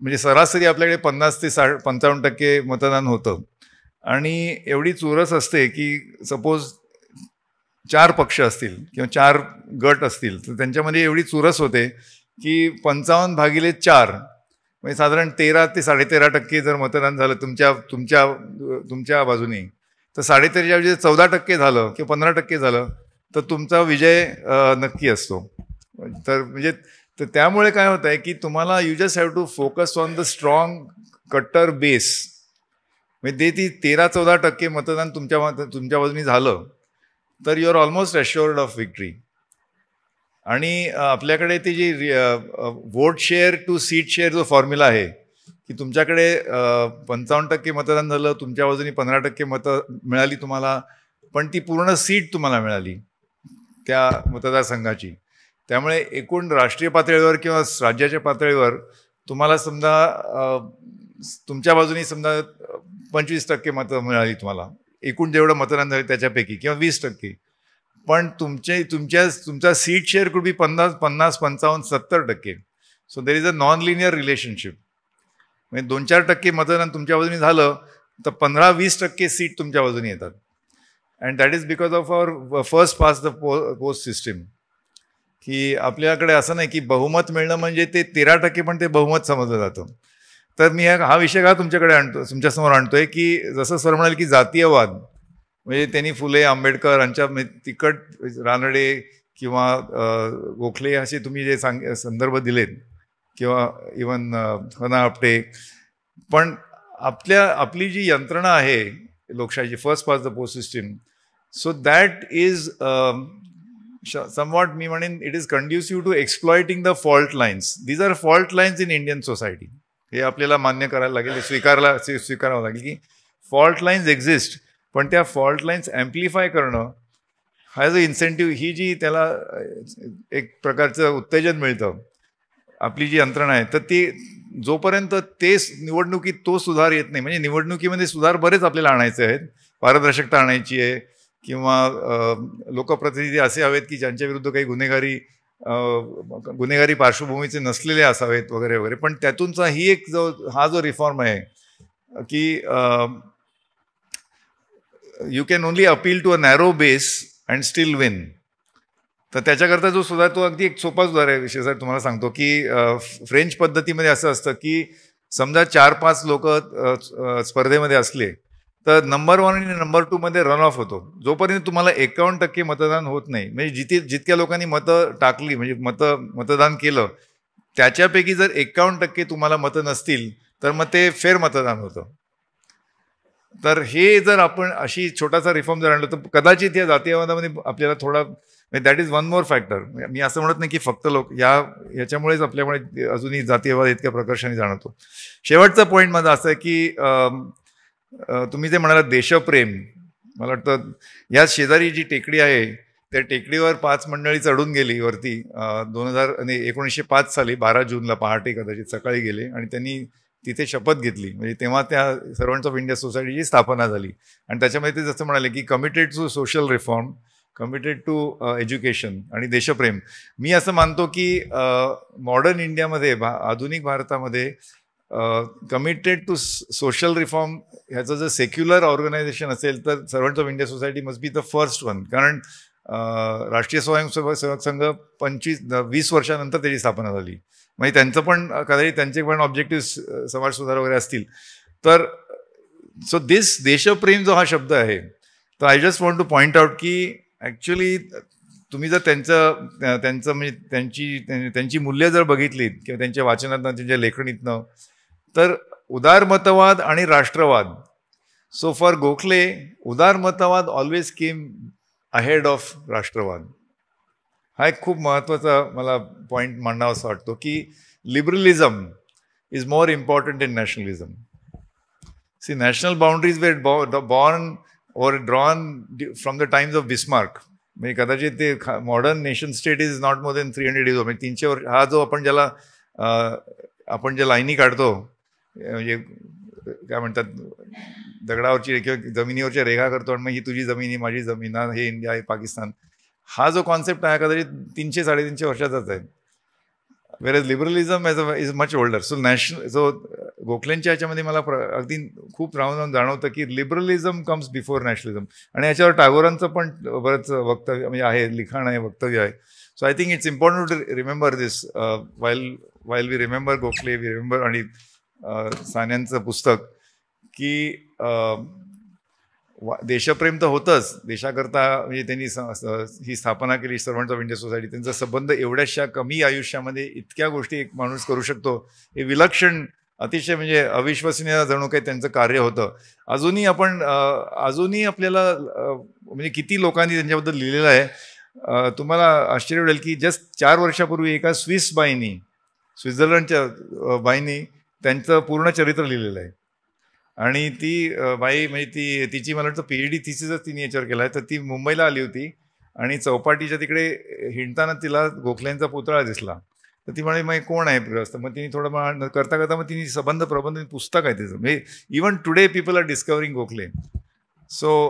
म्हणजे सरासरी आपल्याकडे 50 ते 55% मतदान होतं. आणि एवढी चुरस असते की सपोज 4 पक्ष असतील किंवा 4 गट असतील, तर त्यांच्यामध्ये एवढी चुरस होते की 55/4 म्हणजे साधारण 13 ते 13.5% जर मतदान झालं तुमच्या बाजूने, तर 13.5च्या ऐवजी 14% झालं किंवा 15% झालं तर तुमचा विजय नक्की असतो. तर म्हणजे तर त्यामुळे काय होतं आहे की तुम्हाला you just have to focus on the strong कट्टर बेस. म्हणजे ती 13-14% मतदान तुमच्या बाजूने झालं तर you are almost assured of victory. आणि आपल्याकडे ती जी vote share to seat share जो फॉर्म्युला आहे की तुमच्याकडे 55% मतदान झालं, तुमच्या बाजूने 15% मतं मिळाली तुम्हाला, पण ती पूर्ण सीट तुम्हाला मिळाली त्या मतदारसंघाची. त्यामुळे एकूण राष्ट्रीय पातळीवर किंवा राज्याच्या पातळीवर तुम्हाला समजा तुमच्या बाजूने समजा 25% मतं मिळाली तुम्हाला, एकूण जेवढं मतदान झालं त्याच्यापैकी, किंवा 20%. पण तुमचा seat share could be 50, 55, 70%. So there is a non linear relationship. म्हणजे 2-4% मतदान तुमच्या बाजूने झालं तर 15-20% सीट तुमच्या बाजूने येतात. And that is because of our first past the post system. की आपल्याकडे असं नाही की बहुमत मिळणं म्हणजे ते 13% पण ते बहुमत समजलं जातं. तर मी हा विषय का तुमच्यासमोर आणतोय की जसं सर म्हणाले की जातीयवाद, म्हणजे त्यांनी फुले आंबेडकर यांच्या तिकट रानडे किंवा गोखले असे तुम्ही जे संदर्भ दिलेत, किंवा इवन हना आपटे, पण आपली जी यंत्रणा आहे लोकशाहीची, first past the post system, so that is somewhat मी म्हणेन it is conducive to exploiting the fault lines. These are fault lines in Indian society. हे आपल्याला मान्य करायला लागेल, स्वीकारावं लागेल की फॉल्ट लाईन्स एक्झिस्ट. पण त्या फॉल्ट लाईन्स ॲम्प्लिफाय करणं ॲज अ इन्सेंटिव्ह, ही जी त्याला एक प्रकारचं उत्तेजन मिळतं, आपली जी यंत्रणा आहे, तर ती जोपर्यंत निवडणुकीत तो सुधार येत नाही, म्हणजे निवडणुकीमध्ये सुधार बरेच आपल्याला आणायचे आहेत, पारदर्शकता आणायची आहे, किंवा लोकप्रतिनिधी असे हवेत की ज्यांच्या विरुद्ध काही गुन्हेगारी गुन्हेगारी पार्श्वभूमीचे नसलेले असावेत वगैरे वगैरे. पण त्यातूनचा ही एक हा जो रिफॉर्म आहे की you can only appeal to a narrow base and still win. तर त्याच्याकरता जो सुधार, तो अगदी एक सोपा सुधार आहे. विषय सर तुम्हाला सांगतो की फ्रेंच पद्धतीमध्ये असं असतं की समजा 4-5 लोक स्पर्धेमध्ये असले तर नंबर 1 आणि नंबर 2 मध्ये रन ऑफ होतो. जोपर्यंत तुम्हाला 51% मतदान होत नाही, म्हणजे जितक्या लोकांनी मतं टाकली, म्हणजे मतदान केलं, त्याच्यापैकी जर 51% तुम्हाला मतं नसतील तर मग ते फेर मतदान होतं. तर हे जर आपण अशी छोटासा रिफॉर्म जर आणलं तर कदाचित या जातीयवादामध्ये आपल्याला थोडा, that is one more factor. मी असं म्हणत नाही की फक्त लोक याच्यामुळेच आपल्यामुळे अजूनही जातीयवाद इतक्या प्रकर्षाने जाणवतो. शेवटचा पॉईंट माझा असं आहे की तुम्ही जे म्हणालात देशप्रेम, मला वाटतं या शेजारी जी टेकडी आहे त्या टेकडीवर 5 मंडळी चढून गेली वरती 1905 साली 12 जूनला पहाटे कदाचित सकाळी गेले आणि त्यांनी तिथे शपथ घेतली. म्हणजे तेव्हा त्या सर्वंट्स ऑफ इंडिया सोसायटीची स्थापना झाली आणि त्याच्यामध्ये ते जसं म्हणाले की committed to social reform, committed to education आणि देशप्रेम. मी असं मानतो की मॉडर्न इंडियामध्ये, आधुनिक भारतामध्ये कमिटेड टू सोशल रिफॉर्म ह्याचं जर सेक्युलर ऑर्गनायझेशन असेल तर servants of India society must be the first one. कारण राष्ट्रीय स्वयंसेवक संघ 20 वर्षानंतर त्याची स्थापना झाली. म्हणजे त्यांचं पण कदाचित त्यांचे पण ऑब्जेक्टिव्ह समाज सुधार वगैरे असतील. तर सो देशप्रेम जो हा शब्द आहे, तर I just want two point out की ॲक्च्युली तुम्ही जर त्यांचं म्हणजे त्यांची मूल्य जर बघितलीत किंवा त्यांच्या वाचनातनं, त्यांच्या लेखणीतनं, तर उदारमतवाद आणि राष्ट्रवाद. सो फॉर गोखले उदारमतवाद ऑलवेज केम अहेड ऑफ राष्ट्रवाद. हा एक खूप महत्त्वाचा मला पॉईंट मांडावा असं वाटतो की liberalism is more important in nationalism. See, national boundaries were born or drawn from the times of Bismarck. म्हणजे कदाचित ते modern nation state is not more than 300 years, म्हणजे 300 वर्ष. हा जो आपण ज्या लाईनी काढतो, म्हणजे काय म्हणतात, दगडावरची किंवा जमिनीवरच्या रेखा करतो आणि मग ही तुझी जमीन, ही माझी जमीन, हे इंडिया, हे पाकिस्तान, हा जो कॉन्सेप्ट आहे कदाचित 300-350 वर्षाचाच आहे. Where liberalism is much older. So गोखलेंच्या याच्यामध्ये मला अगदी खूप राहून जाणवतं की लिबरलिझम कम्स बिफोर नॅशनलिझम. आणि याच्यावर टागोरांचं पण बरंच वक्तव्य म्हणजे आहे, लिखाण आहे, वक्तव्य आहे. So I think it's important to remember this while we remember Gokhale, we remember आणि सान्यांचं पुस्तक की देशप्रेम तर होतंच, देशाकरता म्हणजे त्यांनी ही स्थापना केली सर्वंट्स ऑफ इंडिया सोसायटी. त्यांचा संबंध एवढ्याशा कमी आयुष्यामध्ये इतक्या गोष्टी एक माणूस करू शकतो, हे विलक्षण, अतिशय म्हणजे अविश्वसनीय जणू काही त्यांचं कार्य होतं. अजूनही आपल्याला म्हणजे किती लोकांनी त्यांच्याबद्दल लिहिलेलं आहे. तुम्हाला आश्चर्य वाटेल की जस्ट 4 वर्षापूर्वी एका स्विस बाईनी, स्वित्झर्लंडच्या बाईनी त्यांचं पूर्ण चरित्र लिहिलेलं आहे. आणि ती बाई म्हणजे तिची मला वाटतं PhD थिसिसच तिने याच्यावर केला आहे. तर ती मुंबईला आली होती आणि चौपाटीच्या तिकडे हिंडताना तिला गोखल्यांचा पुतळा दिसला. तर ती म्हणे मग कोण आहे ग्रस्त. मग तिने थोडं करता करता मग तिने संबंध प्रबंध पुस्तक आहे तिचं. म्हणजे even today people are discovering Gokhale. So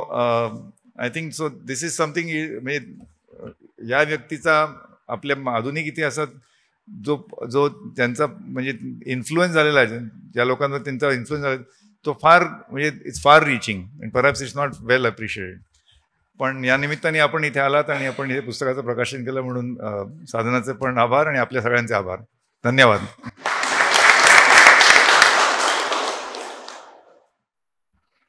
I think so this is something, म्हणजे या व्यक्तीचा आपल्या आधुनिक इतिहासात जो त्यांचा म्हणजे इन्फ्लुएन्स झालेला आहे, ज्या लोकांवर त्यांचा इन्फ्लुएन्स झाला, तो फार म्हणजे it's far reaching and perhaps it's not well appreciated. पण या निमित्ताने आपण इथे आलात आणि आपण हे पुस्तकाचं प्रकाशन केलं म्हणून साधनाचे पण आभार आणि आपल्या सगळ्यांचे आभार. धन्यवाद.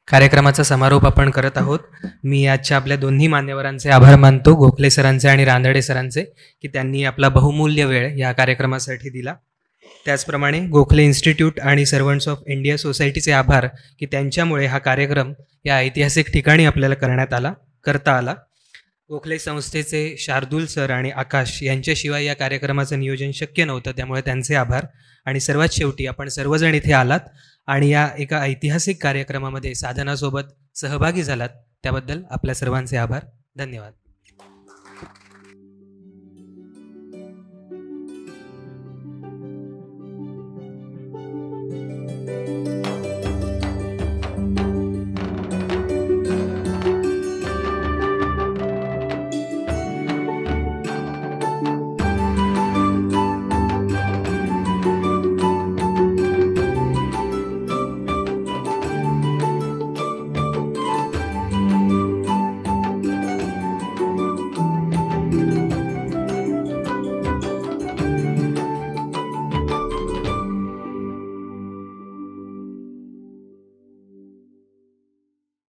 कार्यक्रमाचा समारोप आपण करत आहोत. मी आजच्या आपल्या दोन्ही मान्यवरांचे आभार मानतो, गोखले सरांचे आणि रानडे सरांचे, की त्यांनी आपला बहुमूल्य वेळ या कार्यक्रमासाठी दिला. त्याचप्रमाणे गोखले इन्स्टिट्यूट आणि सर्वंट्स ऑफ इंडिया सोसायटीचे आभार, की त्यांच्यामुळे हा कार्यक्रम या ऐतिहासिक ठिकाणी आपल्याला करता आला. गोखले संस्थेचे शार्दूल सर आणि आकाश यांच्याशिवाय या कार्यक्रमाचं नियोजन शक्य नव्हतं, त्यामुळे त्यांचे आभार. आणि सर्वात शेवटी आपण सर्वजण इथे आलात आणि या एका ऐतिहासिक कार्यक्रमामध्ये साधनासोबत सहभागी झालात, त्याबद्दल आपल्या सर्वांचे आभार. धन्यवाद.